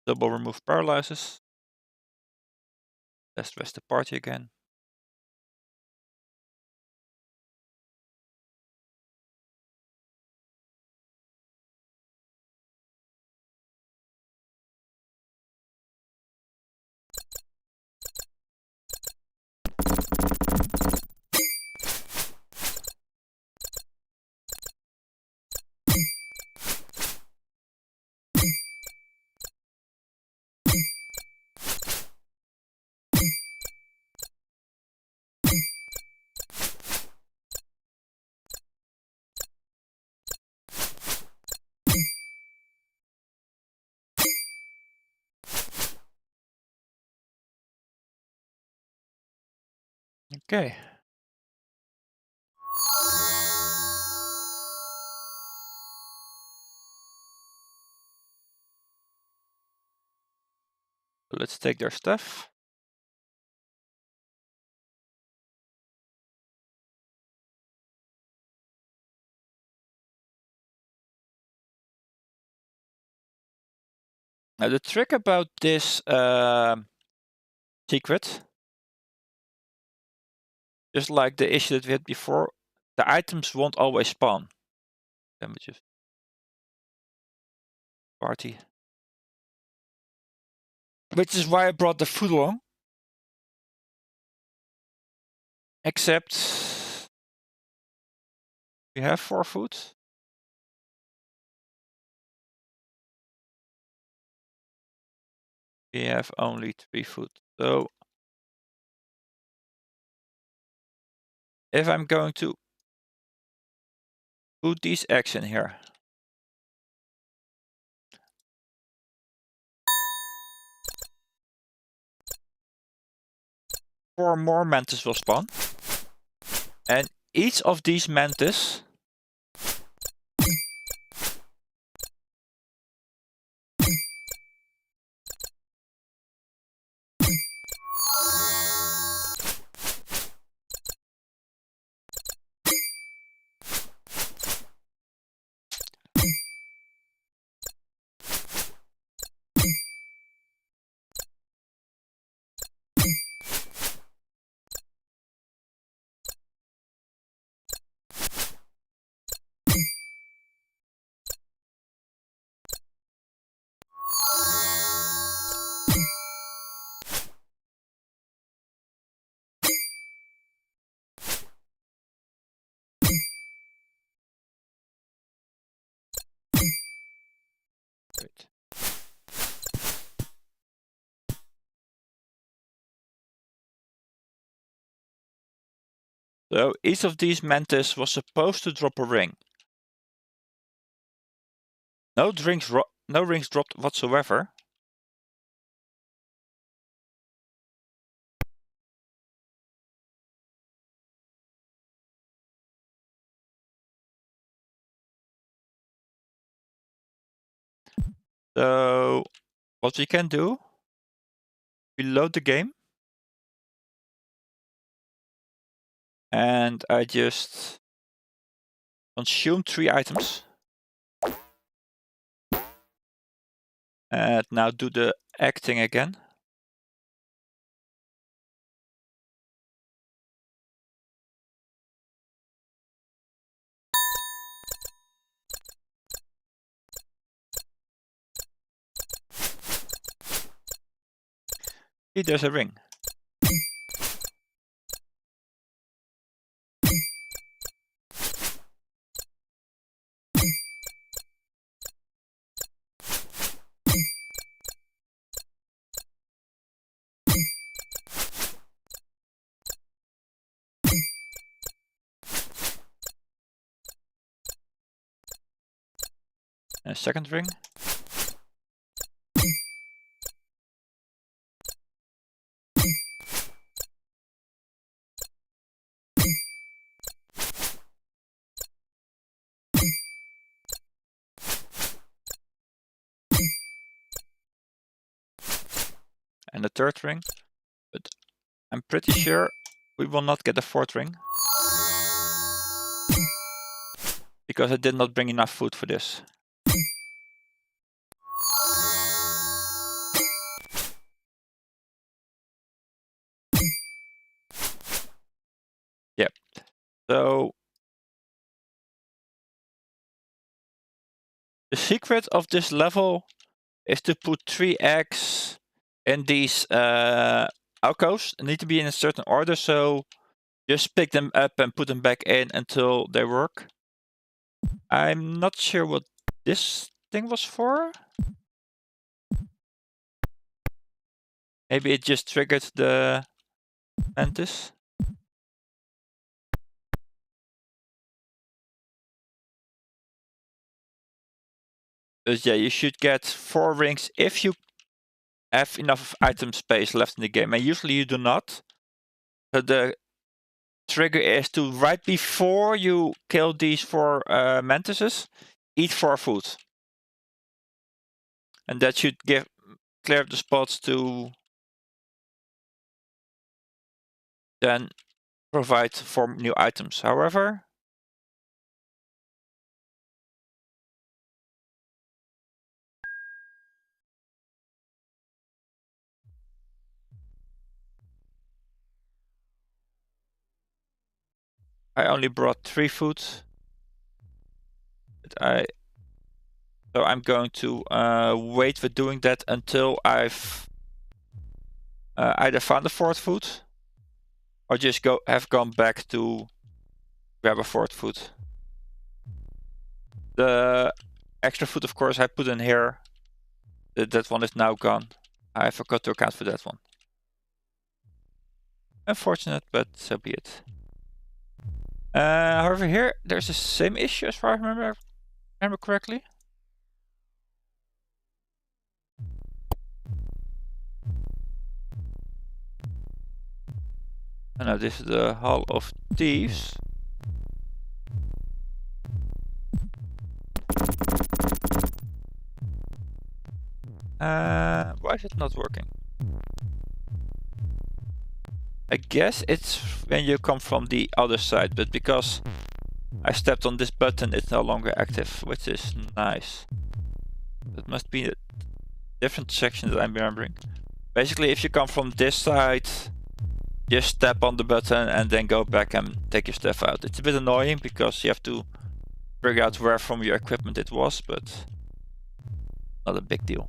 A: double remove paralysis. Let's rest the party again. Okay. Let's take their stuff. Now the trick about this secret, just like the issue that we had before, the items won't always spawn. Damages. Party. Which is why I brought the food along. Except we have 4 food. We have only 3 food. So if I'm going to put these eggs in here, 4 more mantis will spawn. And each of these mantis Great. So each of these mantis was supposed to drop a ring. No rings dropped whatsoever. So what we can do, we load the game. And I just consume 3 items. And now do the egg thing again. See, there's a ring. A second ring. And the third ring. But I'm pretty sure we will not get a 4th ring. Because I did not bring enough food for this. Yep. So the secret of this level is to put 3 eggs in these alcoves. They need to be in a certain order, so just pick them up and put them back in until they work. I'm not sure what this thing was for. Maybe it just triggered the mantis. But yeah, you should get 4 rings if you have enough item space left in the game. And usually you do not. But the trigger is to right before you kill these 4 mantises, eat 4 food. And that should clear the spots to then provide for new items. However, I only brought 3 food. So I'm going to wait with doing that until I've either found a 4th food or just have gone back to grab a 4th food. The extra food, of course, I put in here. That one is now gone. I forgot to account for that one. Unfortunate, but so be it. However, here there's the same issue as far as I remember correctly. And now this is the Hall of Thieves. Why is it not working? I guess it's when you come from the other side, but because I stepped on this button, it's no longer active, which is nice. It must be a different section that I'm remembering. Basically, if you come from this side, just step on the button and then go back and take your stuff out. It's a bit annoying because you have to figure out where from your equipment it was, but not a big deal.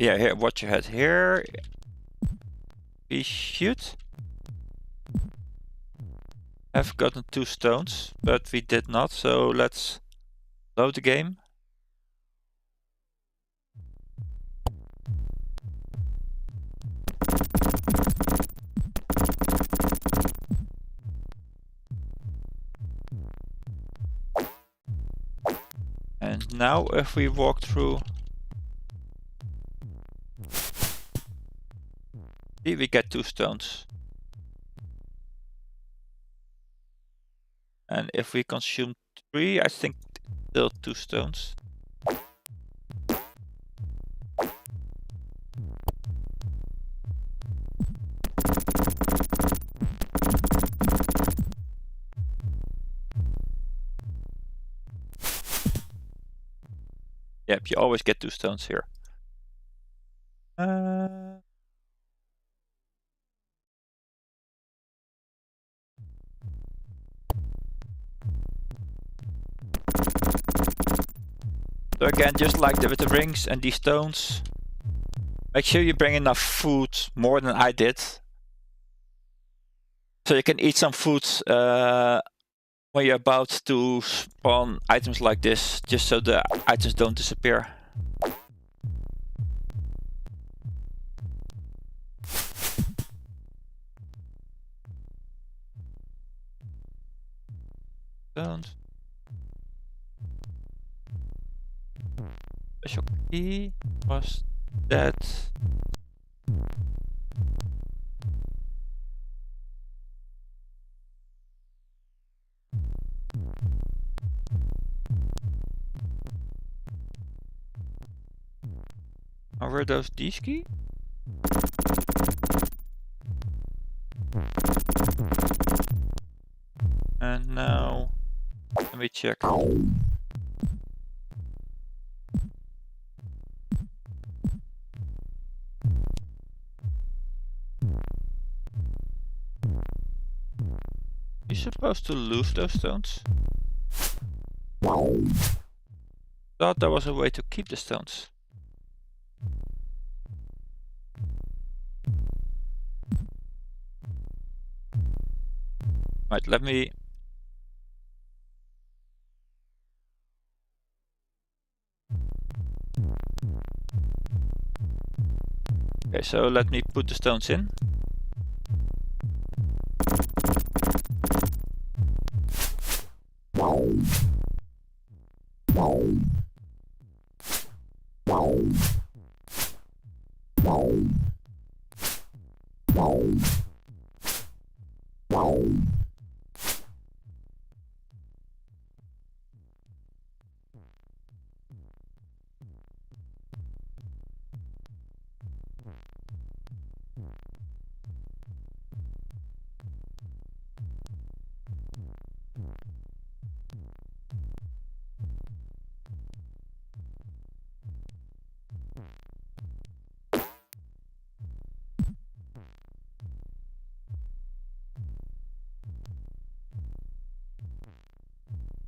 A: Yeah, here, watch your head here. We should have gotten 2 stones, but we did not, so let's load the game. And now if we walk through, we get 2 stones. And if we consume 3, I think still 2 stones. Yep, you always get 2 stones here. So again, just like with the rings and these stones, make sure you bring enough food, more than I did. So you can eat some food when you're about to spawn items like this, just so the items don't disappear. Stones. Special key was that. Or were those these key? And now let me check. You're supposed to lose those stones. Thought there was a way to keep the stones. Right, let me... Okay, so let me put the stones in.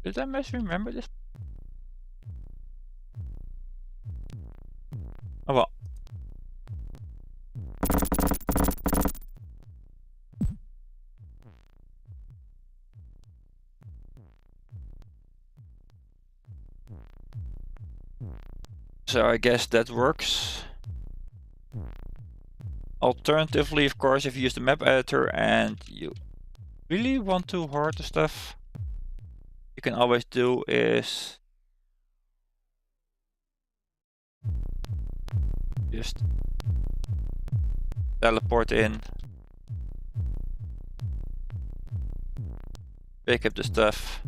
A: Did I misremember this? Oh well. So I guess that works. Alternatively, of course, if you use the map editor and you really want to hoard the stuff, you can always do is just teleport in, pick up the stuff,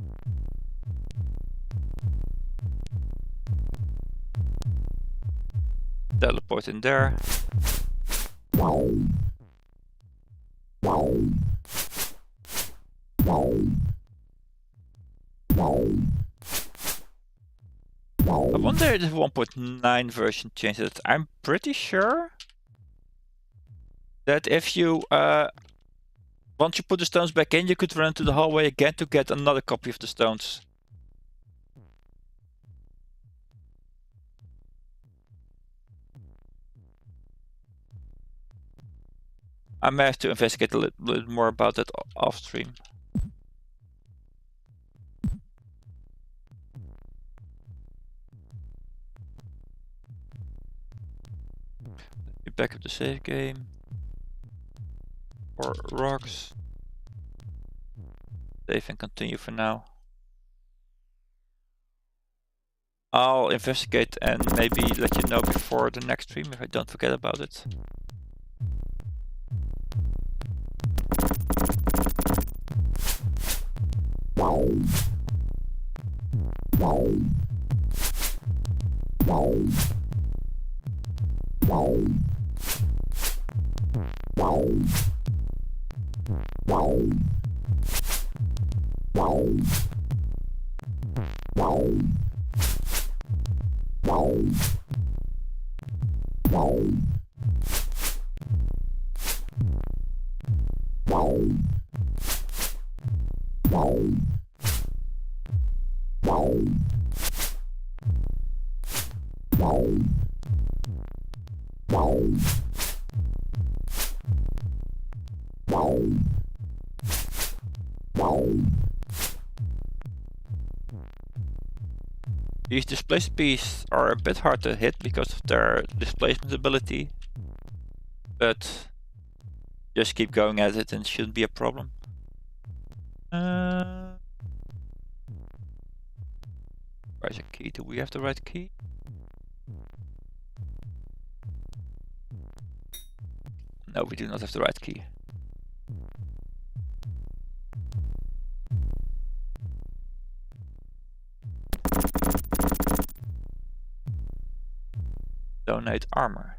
A: teleport in there. I wonder if the 1.9 version changed it. I'm pretty sure that if you once you put the stones back in, you could run to the hallway again to get another copy of the stones. I may have to investigate a little more about that off stream. You back up the save game. Or rocks. Save and continue for now. I'll investigate and maybe let you know before the next stream if I don't forget about it. These displaced beasts are a bit hard to hit because of their displacement ability, but just keep going at it and it shouldn't be a problem. Where's a key? Do we have the right key? No, we do not have the right key. Donate armor.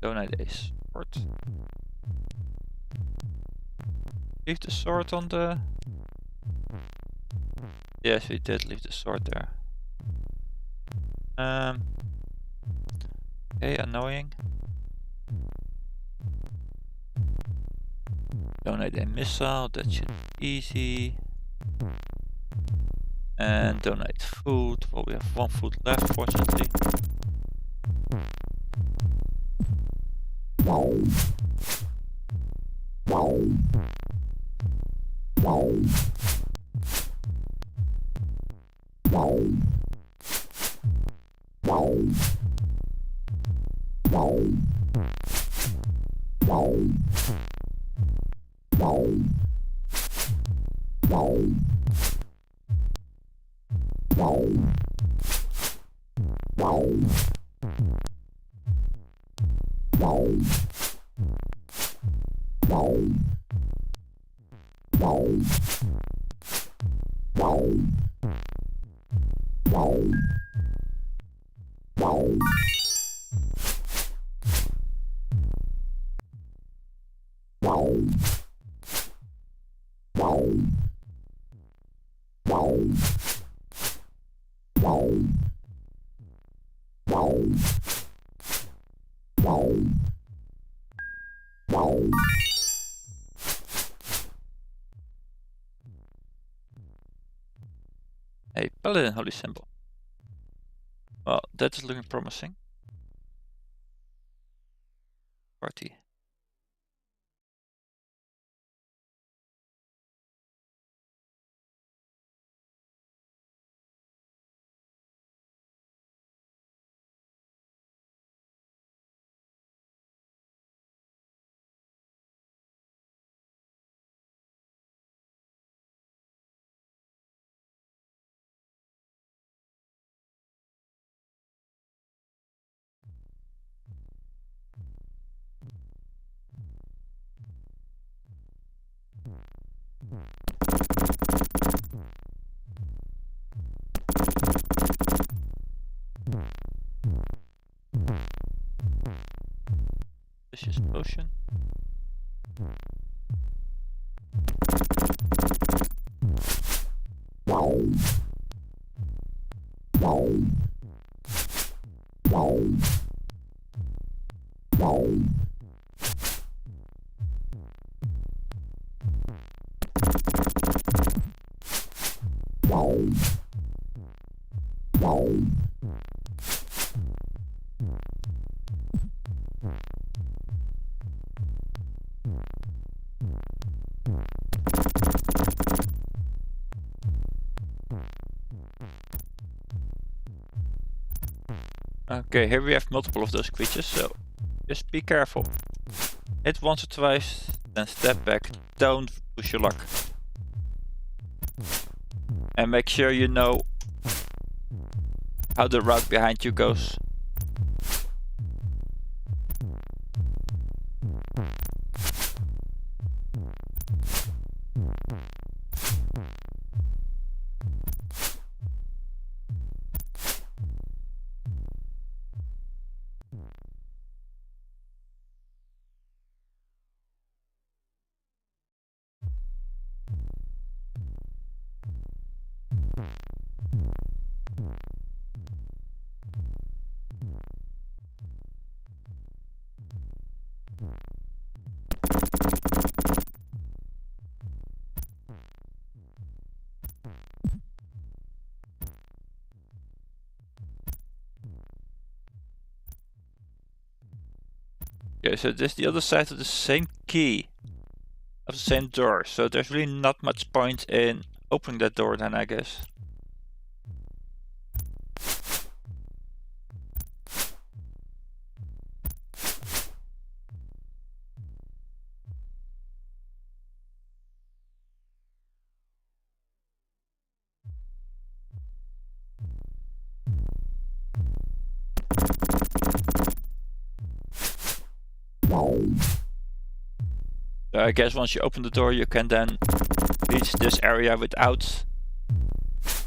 A: Donate a sword. Leave the sword on the... Yes, we did leave the sword there. Okay, annoying. Donate a missile, that should be easy. And donate food. Well, we have 1 food left, fortunately. A paladin holy symbol. Well, that is looking promising. Party. Vicious potion. Okay, here we have multiple of those creatures, so just be careful. Hit once or twice, then step back. Don't push your luck. And make sure you know how the route behind you goes. Okay, so this is the other side of the same key, of the same door, so there's really not much point in opening that door then, I guess. So I guess once you open the door you can then reach this area without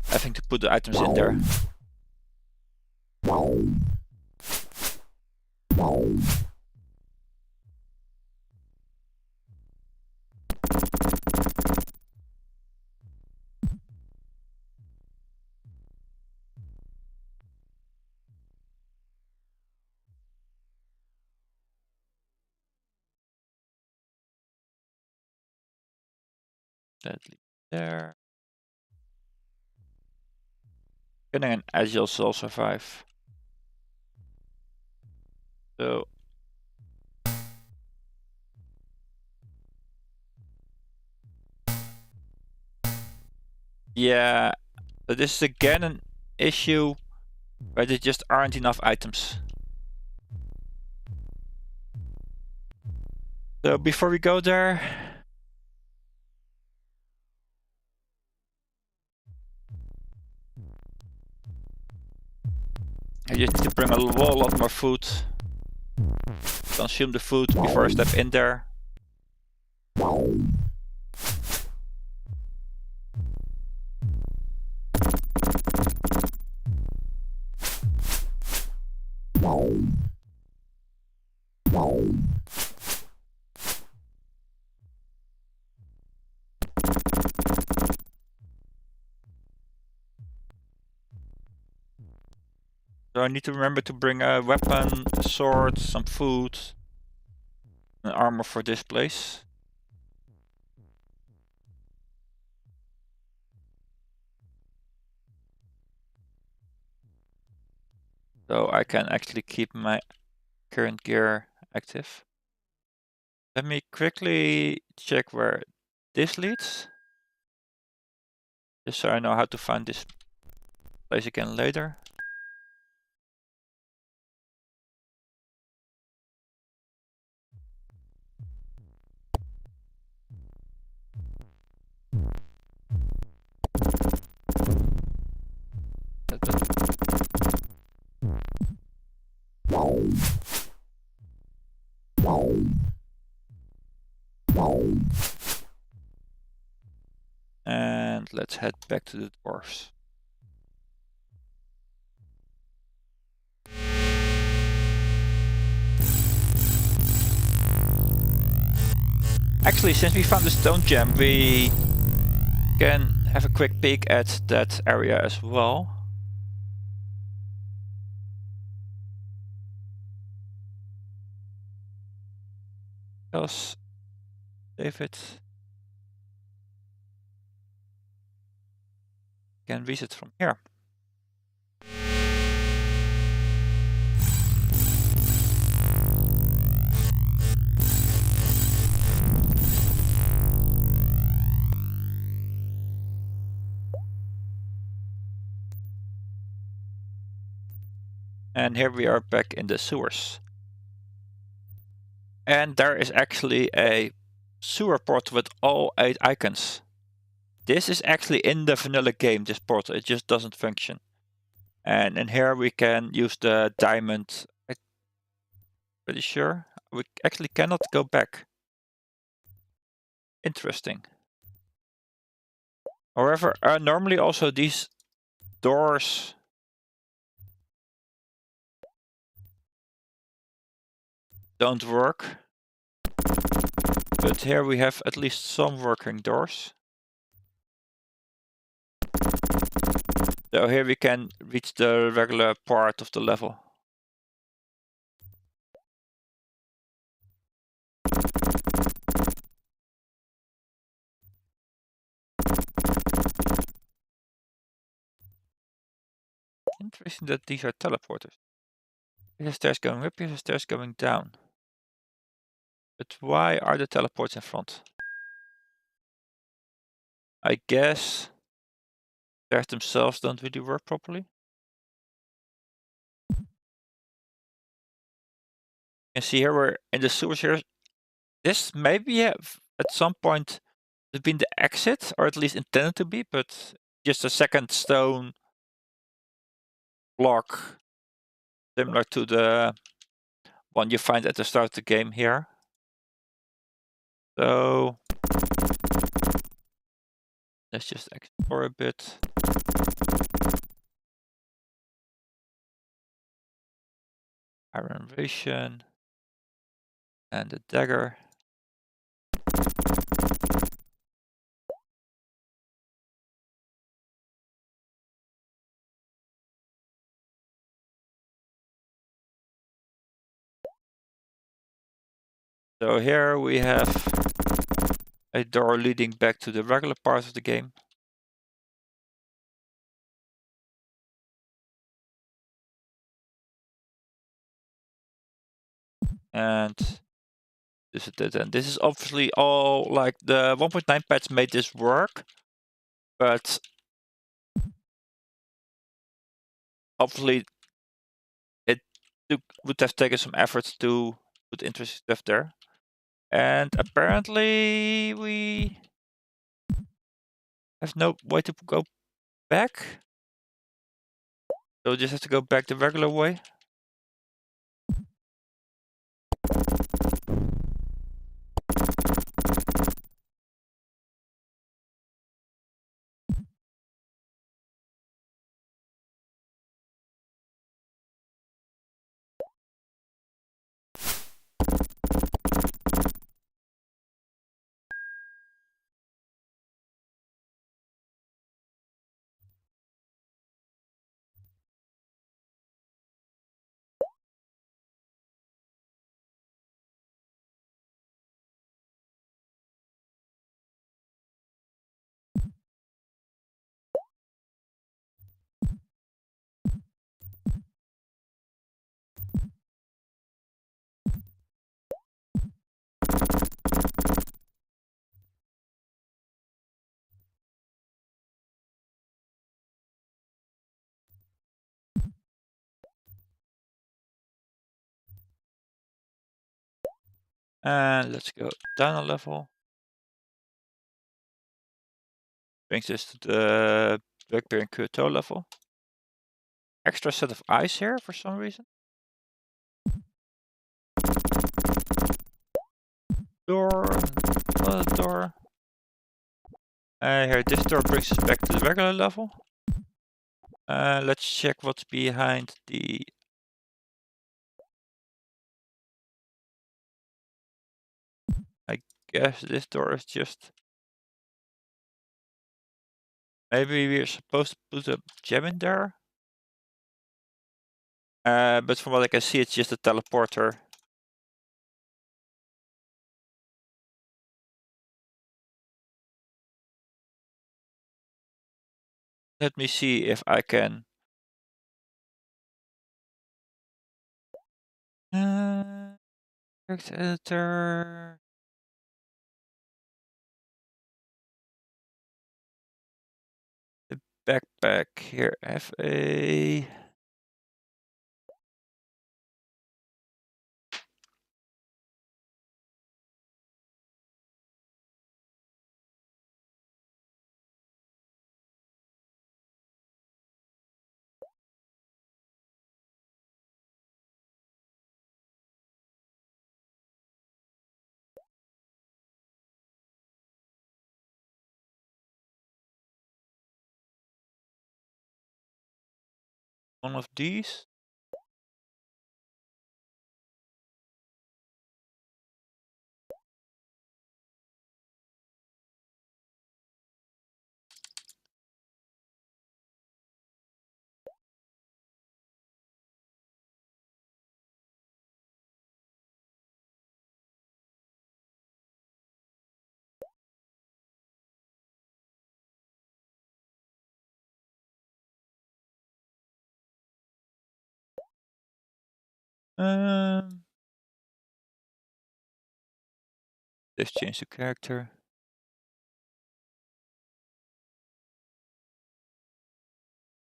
A: having to put the items in there. Deadly there. Cunning and agile will survive. So yeah, so this is again an issue where there just aren't enough items. So before we go there, I just need to bring a whole lot more food. Consume the food before I step in there. So I need to remember to bring a weapon, a sword, some food, and armor for this place. So I can actually keep my current gear active. Let me quickly check where this leads. Just so I know how to find this place again later. And let's head back to the dwarves. Actually, since we found the stone gem, we can have a quick peek at that area as well. Because David can visit from here. And here we are back in the sewers. And there is actually a sewer portal with all 8 icons. This is actually in the vanilla game, this portal, it just doesn't function. And in here we can use the diamond, I'm pretty sure. We actually cannot go back. Interesting. However, normally also these doors don't work. But here we have at least some working doors. So here we can reach the regular part of the level. Interesting that these are teleporters. Here's the stairs going up, here's the stairs going down. But why are the teleports in front? I guess stairs themselves don't really work properly. You can see here we're in the sewers here. This maybe have at some point has been the exit, or at least intended to be, but just a second stone block similar to the one you find at the start of the game here. So let's just explore a bit. Iron ration and the dagger. So here we have a door leading back to the regular part of the game. And this is it. And this is obviously all like the 1.9 patch made this work, but obviously it would have taken some efforts to put interesting stuff there. And apparently we have no way to go back. So we just have to go back the regular way. And let's go down a level. Brings us to the Blackbeard and Kurto level. Extra set of eyes here for some reason. Door, another door. Here, this door brings us back to the regular level. Let's check what's behind the... I guess this door is just... Maybe we're supposed to put a gem in there? But from what I can see, it's just a teleporter. Let me see if I can... Character editor... The backpack here, FA... One of these. Let's change the character.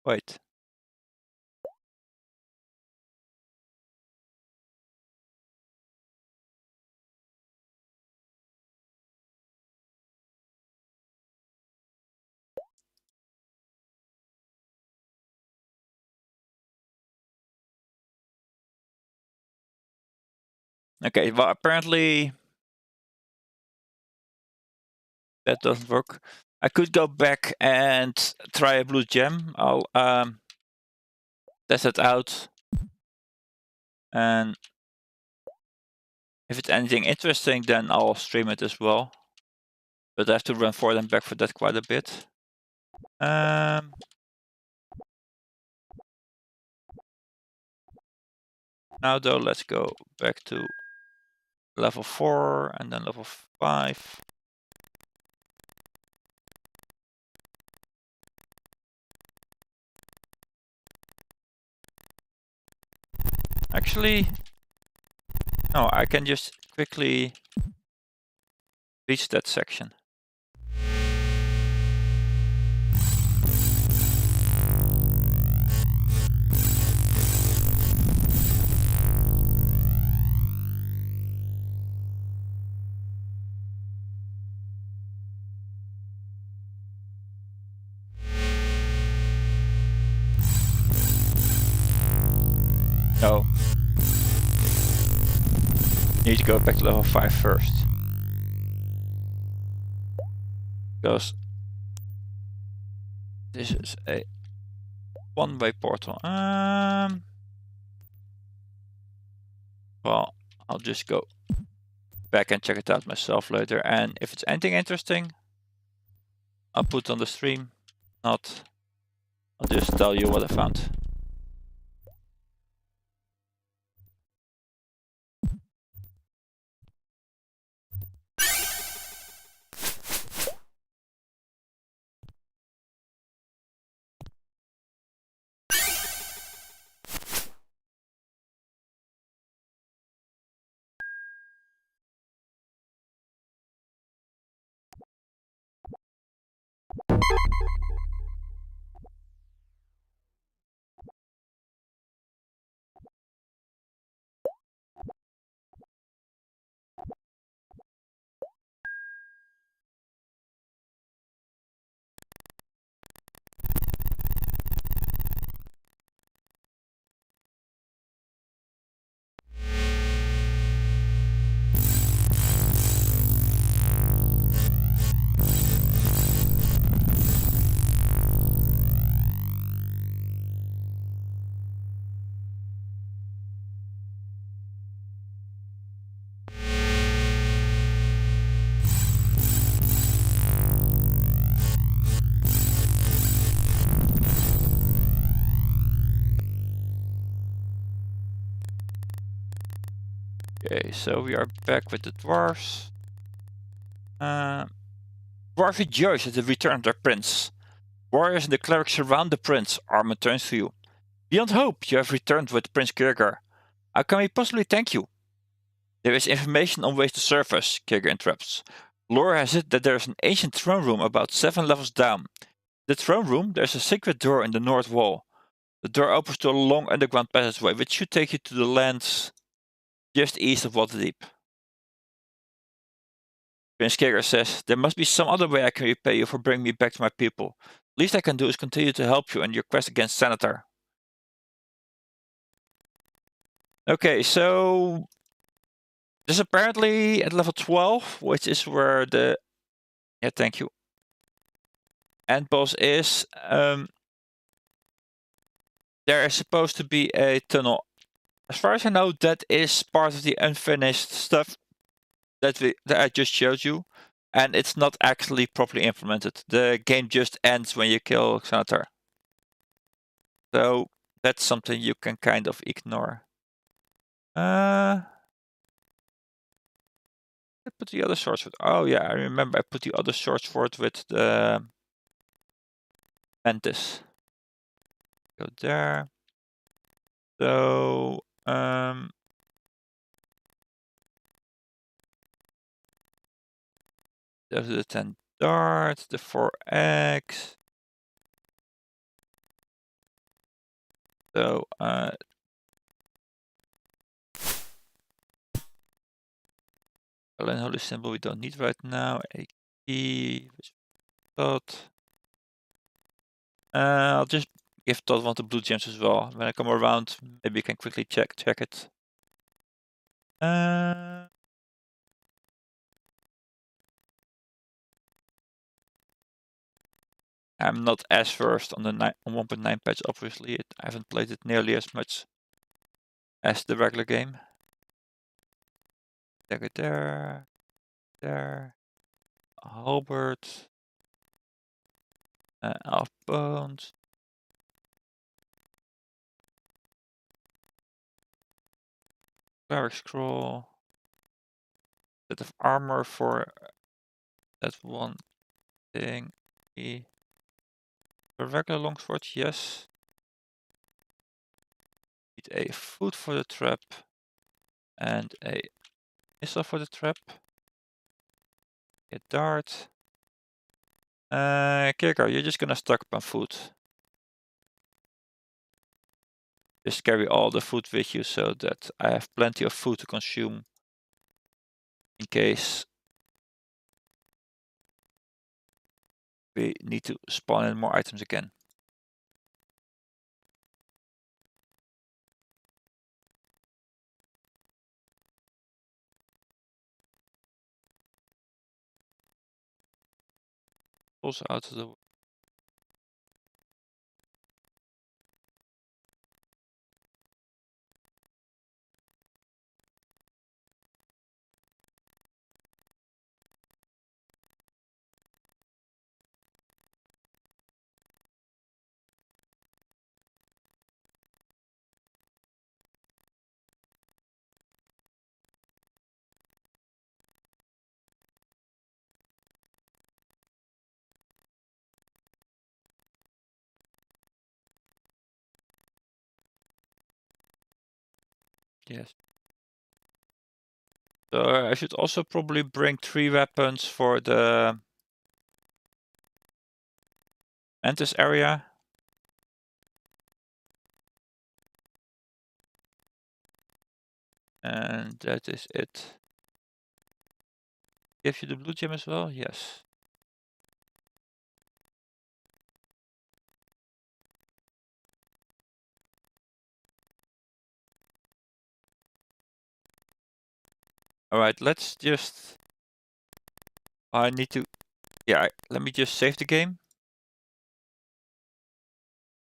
A: Wait. Okay, well, apparently that doesn't work. I could go back and try a blue gem. I'll test it out. And if it's anything interesting, then I'll stream it as well. But I have to run forward and back for that quite a bit. Now though, let's go back to level 4 and then level 5. Actually, no, I can just quickly reach that section. No. You need to go back to level 5 first. Because this is a one-way portal. Well, I'll just go back and check it out myself later. And if it's anything interesting, I'll put on the stream. Not, I'll just tell you what I found. Okay, so we are back with the dwarves. Dwarves rejoice at the return of their prince. Warriors and the cleric surround the prince. Armor turns to you. Beyond hope, you have returned with Prince Kierkegaard. How can we possibly thank you? There is information on ways to serve us, Kierkegaard interrupts. Lore has it that there is an ancient throne room about 7 levels down. In the throne room, there is a secret door in the north wall. The door opens to a long underground passageway, which should take you to the lands just east of Waterdeep. Prince Kierkegaard says, there must be some other way I can repay you for bringing me back to my people. Least I can do is continue to help you in your quest against Senator. Okay, so this is apparently at level 12, which is where the thank you. End boss is. There is supposed to be a tunnel. As far as I know, that is part of the unfinished stuff that I just showed you, and it's not actually properly implemented. The game just ends when you kill Senator. So that's something you can kind of ignore. I put the other source with. Oh yeah, I remember I put the other source for it with the Mantis. Go there. So those are the 10 darts, the 4 eggs. So Berlin Holy Symbol we don't need right now. A key, which Todd. I'll just give Todd one of the blue gems as well. When I come around, maybe you can quickly check it. I'm not as versed on the 1.9 patch, obviously. I haven't played it nearly as much as the regular game. There. Halberd. Half bones. Cleric scroll. Bit of armor for that one thing. A regular longsword, yes. Need a food for the trap and a missile for the trap. A dart. Kierkegaard, you're just gonna stock up on food. Just carry all the food with you so that I have plenty of food to consume in case we need to spawn in more items again. Also out of the way. Yes. So I should also probably bring 3 weapons for the Mantis area. And that is it. Give you the blue gem as well? Yes. Alright, let's just... I need to... Yeah, let me just save the game.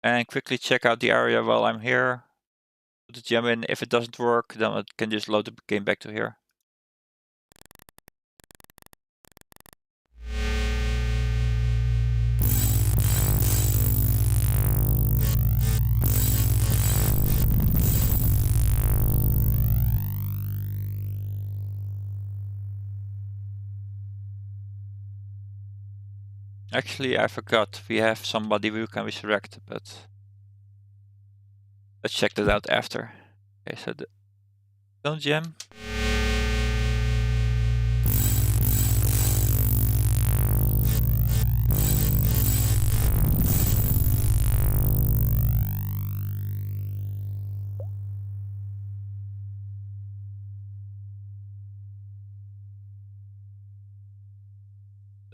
A: And quickly check out the area while I'm here. Put the gem in. If it doesn't work, then I can just load the game back to here. Actually, I forgot. We have somebody who can resurrect, but... Let's check that out after. Okay, so the stone gem.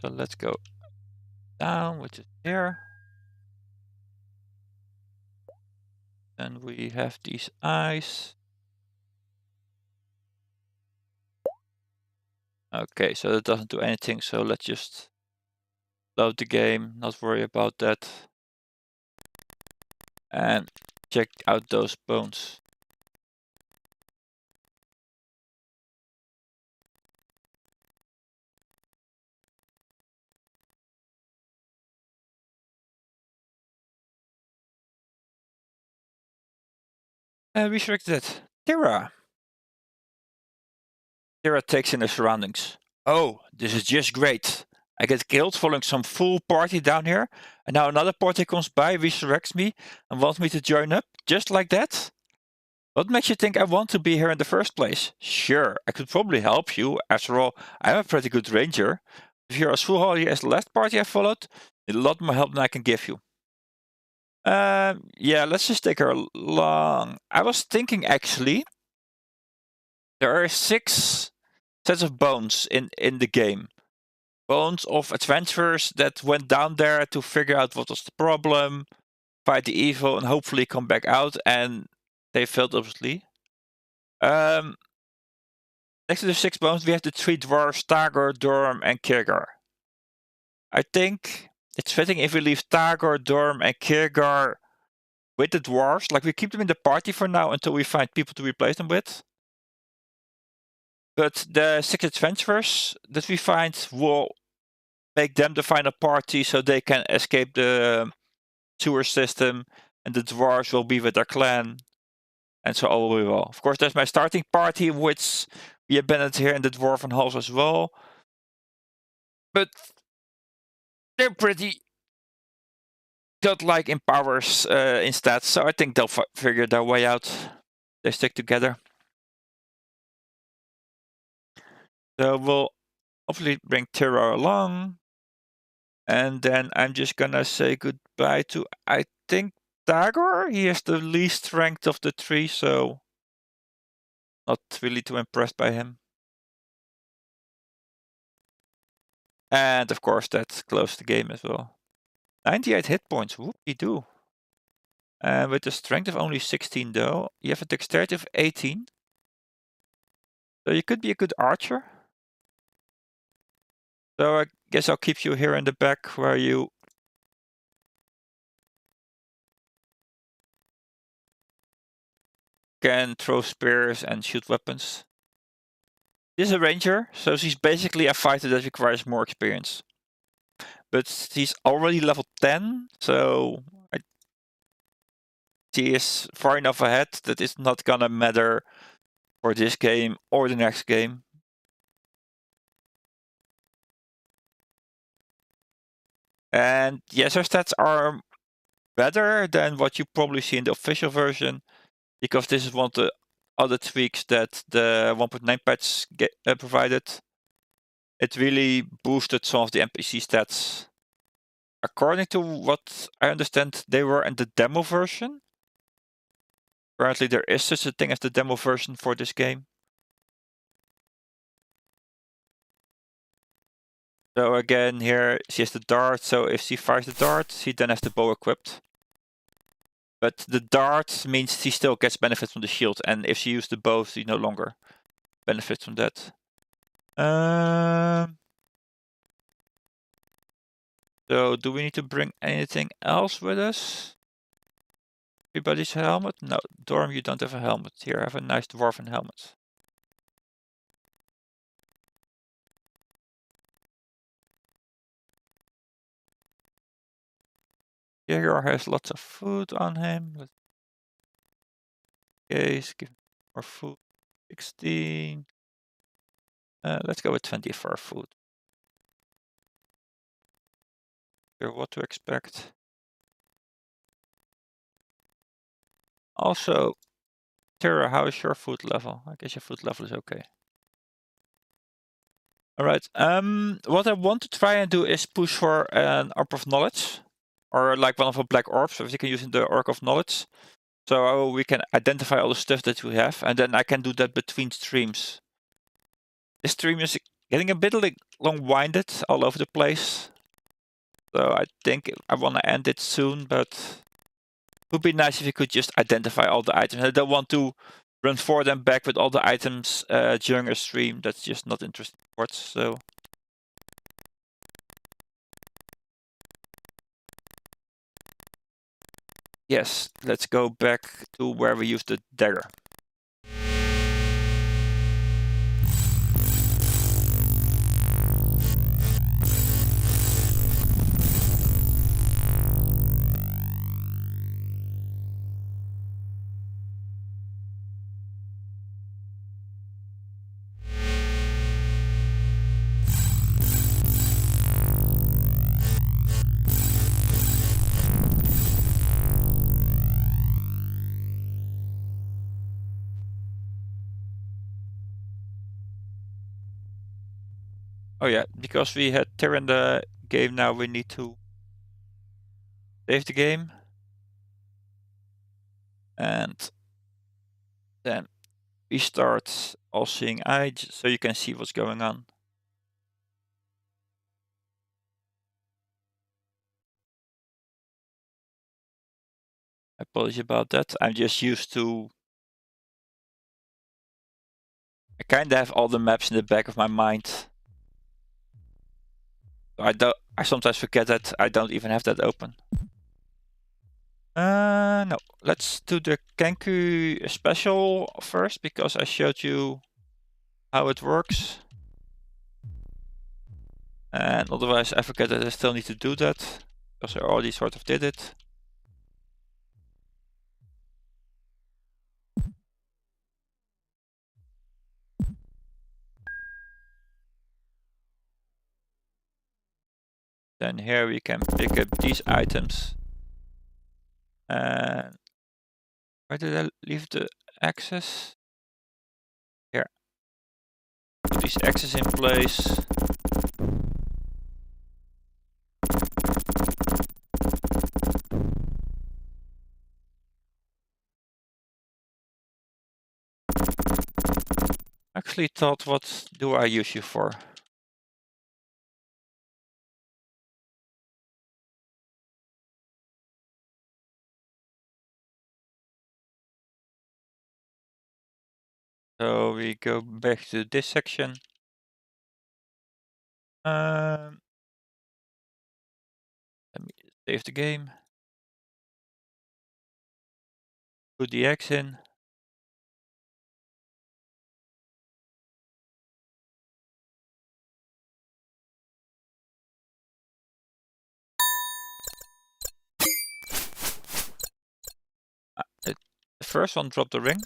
A: So let's go down, which is here. And we have these eyes. Okay, so that doesn't do anything, so let's just load the game, not worry about that. And check out those bones. Resurrected. Tira. Tira takes in the surroundings. Oh, this is just great. I get killed following some full party down here, and now another party comes by, resurrects me, and wants me to join up, just like that? What makes you think I want to be here in the first place? Sure, I could probably help you. After all, I'm a pretty good ranger. If you're as foolhardy as the last party I followed, a lot more help than I can give you. Yeah, let's just take her along. I was thinking actually, there are 6 sets of bones in the game. Bones of adventurers that went down there to figure out what was the problem, fight the evil, and hopefully come back out. And they failed, obviously. Next to the 6 bones, we have the 3 dwarves, Tagor, Dorm, and Kirgar. I think it's fitting if we leave Tagor, Dorm, and Kirgar with the dwarves. Like, we keep them in the party for now until we find people to replace them with. But the 6 adventurers that we find will make them the final party so they can escape the sewer system, and the dwarves will be with their clan, and so all will be well. Of course, there's my starting party, which we abandoned here in the Dwarven halls as well. But they're pretty godlike in powers instead, so I think they'll figure their way out. They stick together. So we'll hopefully bring Tira along. And then I'm just gonna say goodbye to, I think, Dagor. He has the least strength of the 3, so not really too impressed by him. And of course, that closed the game as well. 98 hit points, whoop-de-doo. And with a strength of only 16 though, you have a dexterity of 18. So you could be a good archer. So guess I'll keep you here in the back where you can throw spears and shoot weapons. This is a ranger, so she's basically a fighter that requires more experience. But she's already level 10, so she is far enough ahead that it's not gonna matter for this game or the next game. And yes, her stats are better than what you probably see in the official version, because this is one of the other tweaks that the 1.9 patch provided. It really boosted some of the NPC stats. According to what I understand, they were in the demo version. Apparently there is such a thing as the demo version for this game. So again, here she has the dart, so if she fires the dart, she then has the bow equipped. But the dart means she still gets benefit from the shield, and if she uses the bow, she no longer benefits from that. So do we need to bring anything else with us? Everybody's helmet? No, Dorm, you don't have a helmet. Here, have a nice dwarven helmet. Jaeger has lots of food on him. Case, give more food. 16. Let's go with 20 for our food. Here, what to expect. Also, Tara, how is your food level? I guess your food level is okay. Alright, what I want to try and do is push for an Orb of Knowledge. Or like one of the black orbs, so you can use in the Orb of Knowledge. So we can identify all the stuff that we have, and then I can do that between streams. This stream is getting a bit like long-winded all over the place. So I think I want to end it soon, but it would be nice if you could just identify all the items. I don't want to run for them back with all the items during a stream. That's just not interesting for us, so... Yes, let's go back to where we used the dagger. Oh yeah, because we had Terra in the game now, we need to save the game. And then we start all seeing eye, so you can see what's going on. Apologies about that. I'm just used to... I kind of have all the maps in the back of my mind. I sometimes forget that I don't even have that open. No, let's do the Kenku special first, because I showed you how it works. And otherwise I forget that I still need to do that, because I already sort of did it. Then here we can pick up these items. And where did I leave the axes? Here. Put these axes in place. Actually thought, what do I use you for? So we go back to this section. Save the game. Put the X in. The first one dropped the ring.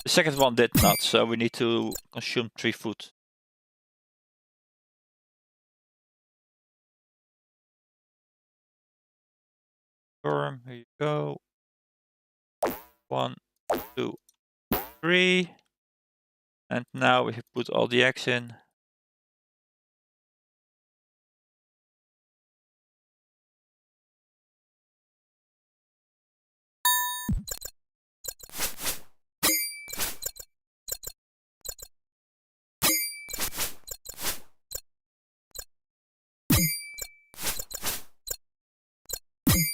A: The second one did not, so we need to consume 3 food. Here you go. 1, 2, 3. And now we put all the eggs in.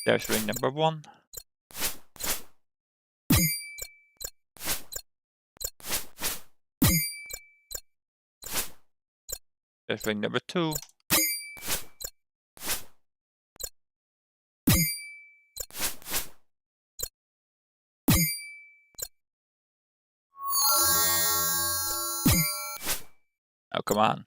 A: There's ring number 1. There's ring number 2. Oh, come on.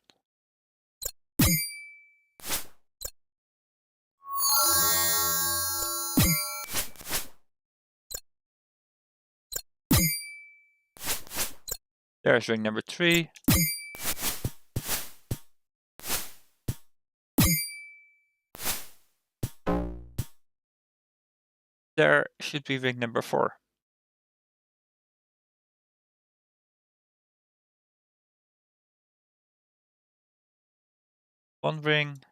A: There's ring number 3. There should be ring number 4. One ring.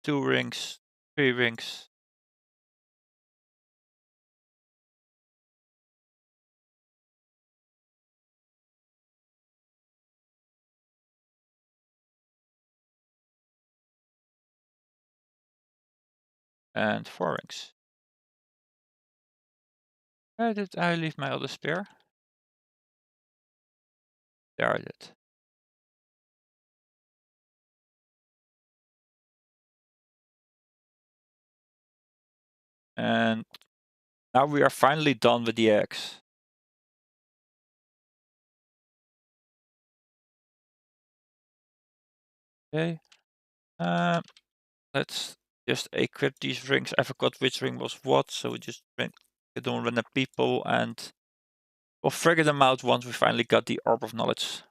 A: 2 rings. 3 rings. And 4 rings. Where did I leave my other spear? There I did. And now we are finally done with the eggs. Okay. Let's just equip these rings. I forgot which ring was what, so we just get on random people and we'll figure them out once we finally got the Orb of Knowledge.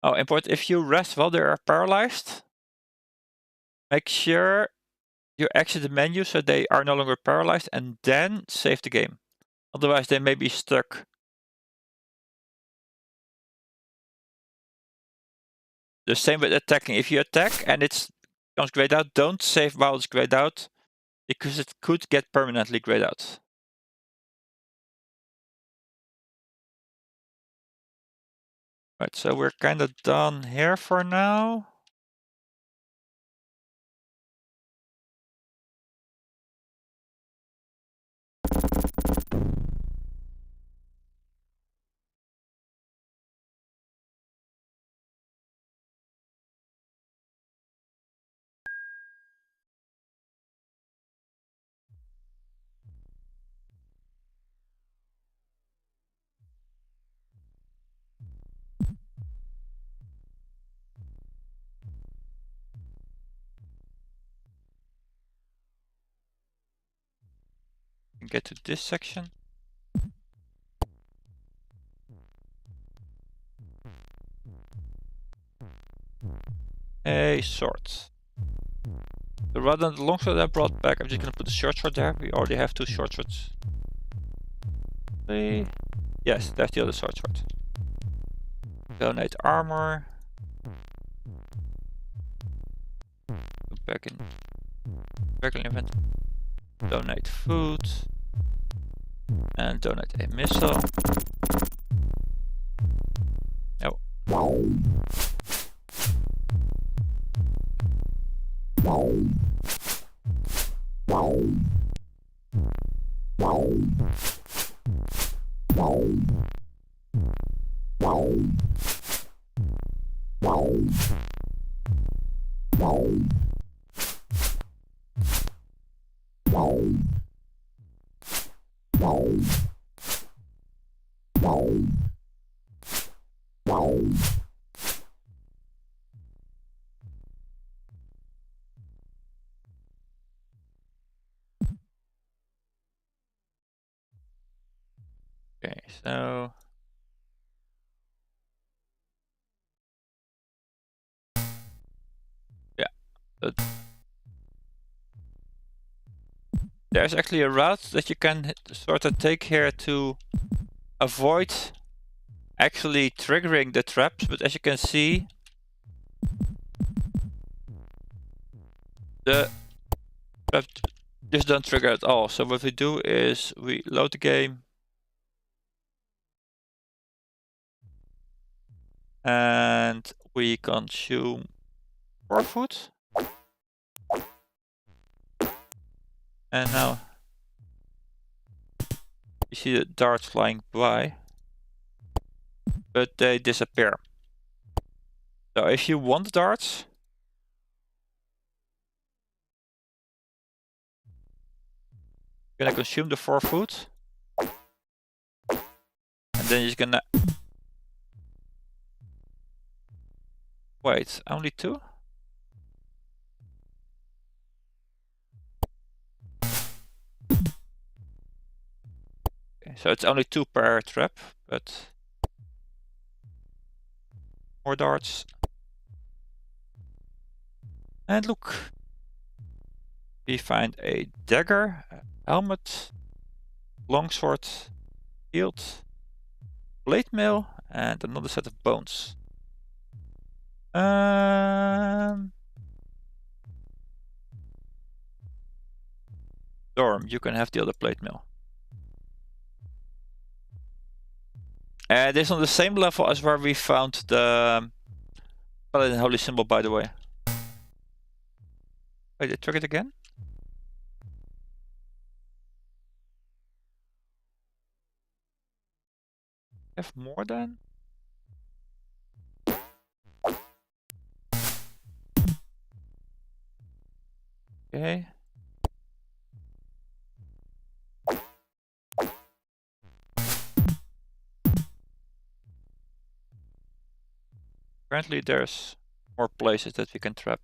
A: Oh, important, if you rest while they are paralyzed, make sure you exit the menu so they are no longer paralyzed and then save the game. Otherwise they may be stuck. The same with attacking. If you attack and it comes grayed out, don't save while it's grayed out, because it could get permanently grayed out. Right, so we're kind of done here for now. And get to this section. A sword. So rather than the long sword I brought back, I'm just gonna put the short sword there. We already have 2 short swords. Yes, there's the other short sword. Donate armor. Go back in regular event. donate food, and donate a missile. Oh. Okay, so yeah, but there's actually a route that you can sort of take here to avoid actually triggering the traps, but as you can see, the traps just don't trigger at all. So what we do is we load the game and we consume 4 food. And now you see the darts flying by, but they disappear. So if you want darts, you're gonna consume the 4 food, and then you're gonna wait. Only 2? Okay, so it's only 2 per trap, but more darts. And look, we find a dagger, a helmet, longsword, shield, blade mail, and another set of bones. Dorm, you can have the other plate mail. This is on the same level as where we found the Paladin Holy Symbol, by the way. Wait, it triggered again? Have more than? Okay. Apparently there's more places that we can trap.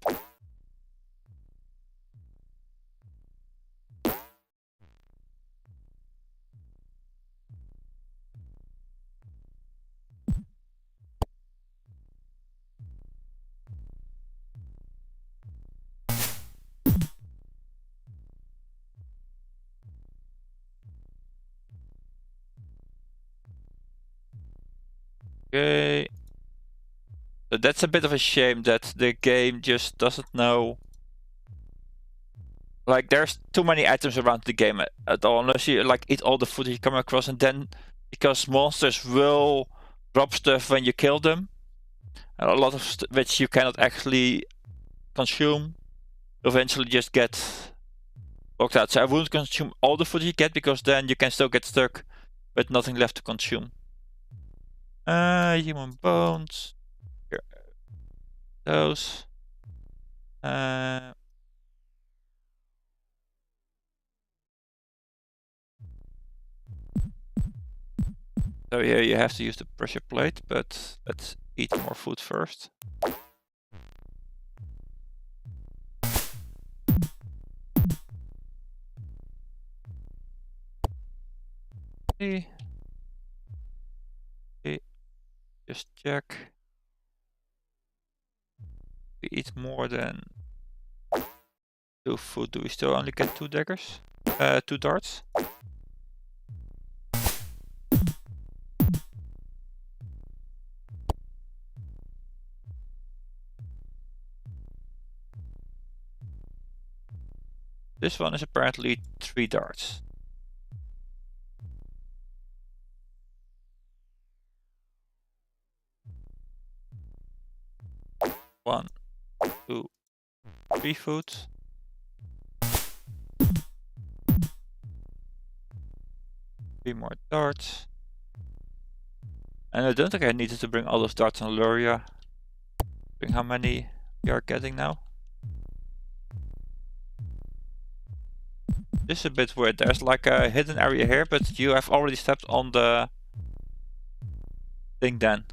A: Okay. So that's a bit of a shame that the game just doesn't know. Like, there's too many items around the game at all, unless you like eat all the food you come across, and then because monsters will drop stuff when you kill them, and a lot of which you cannot actually consume, eventually just get locked out. So I wouldn't consume all the food you get, because then you can still get stuck with nothing left to consume. Human bones. Here. Those. So here you have to use the pressure plate, but let's eat more food first. Okay. Just check. We eat more than 2 food. Do we still only get 2 daggers? 2 darts? This this one is apparently 3 darts. One, 2, 3 food. Three more darts. And I don't think I needed to bring all those darts on Luria. Bring how many we are getting now. This is a bit weird. There's like a hidden area here, but you have already stepped on the thing then.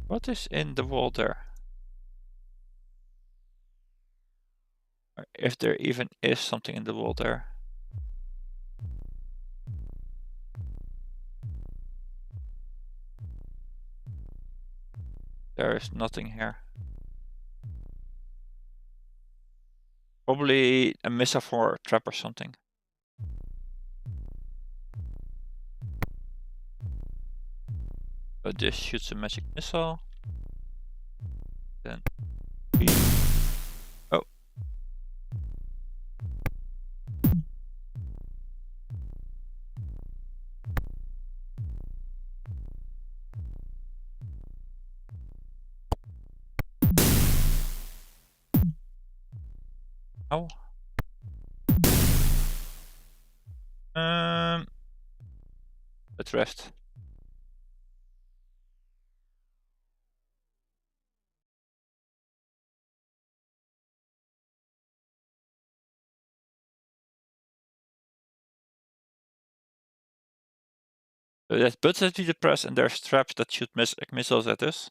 A: What is in the wall there? Or if there even is something in the wall there. There is nothing here. Probably a missile for a trap or something. So this shoots a magic missile. Then oh. Oh. Let's rest. So there's buttons that we press and there's traps that shoot missiles at us.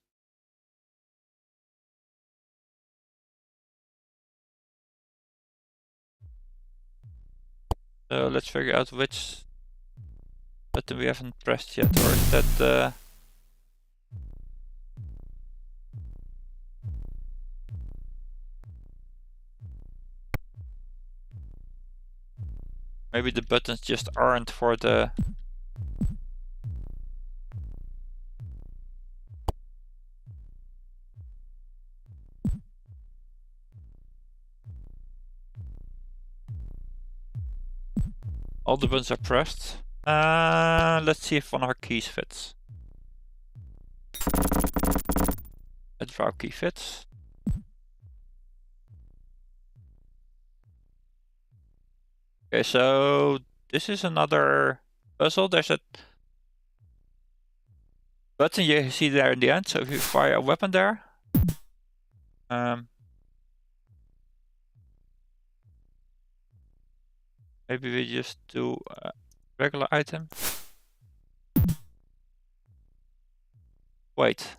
A: So let's figure out which button we haven't pressed yet, or is that maybe the buttons just aren't for the all the buttons are pressed. Let's see if one of our keys fits. A Drow key fits. Okay, so this is another puzzle. There's a button you see there in the end. So if you fire a weapon there, maybe we just do a regular item. Wait.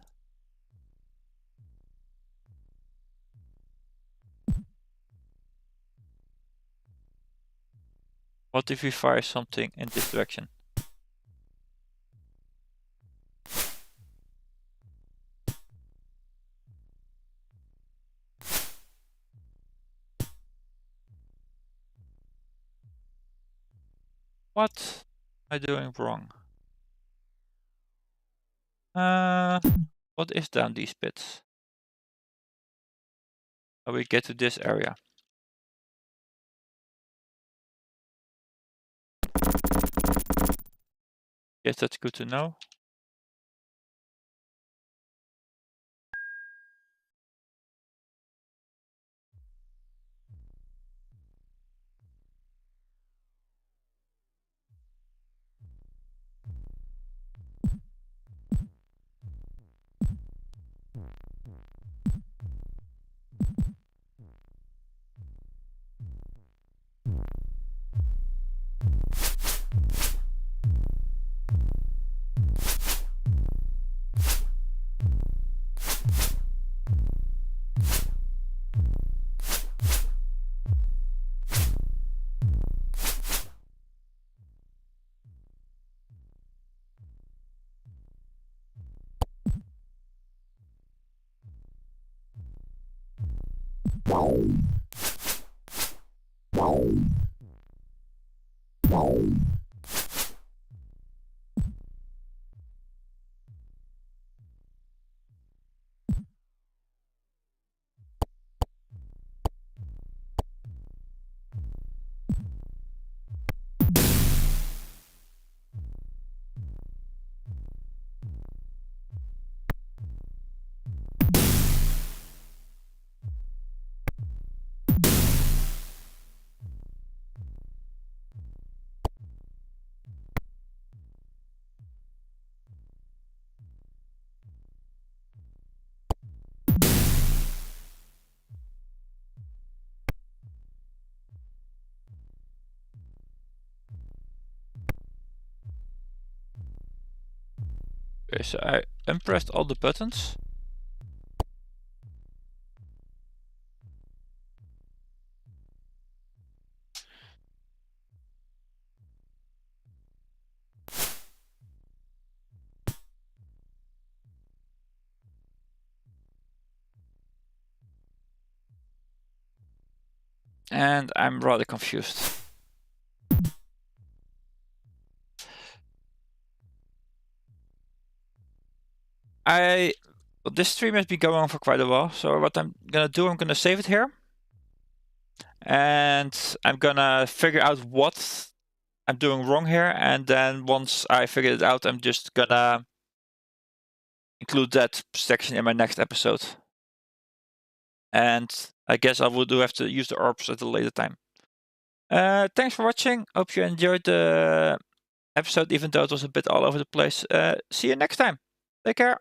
A: What if we fire something in this direction? What am I doing wrong? What is down these pits? Oh, we get to this area. Yes, that's good to know. Okay, so I unpressed all the buttons. And I'm rather confused. Well, this stream has been going on for quite a while, so what I'm gonna do, I'm gonna save it here. And I'm gonna figure out what I'm doing wrong here, and then once I figure it out, I'm just gonna include that section in my next episode. And I guess I will have to use the orbs at a later time. Thanks for watching. Hope you enjoyed the episode, even though it was a bit all over the place. See you next time. Take care.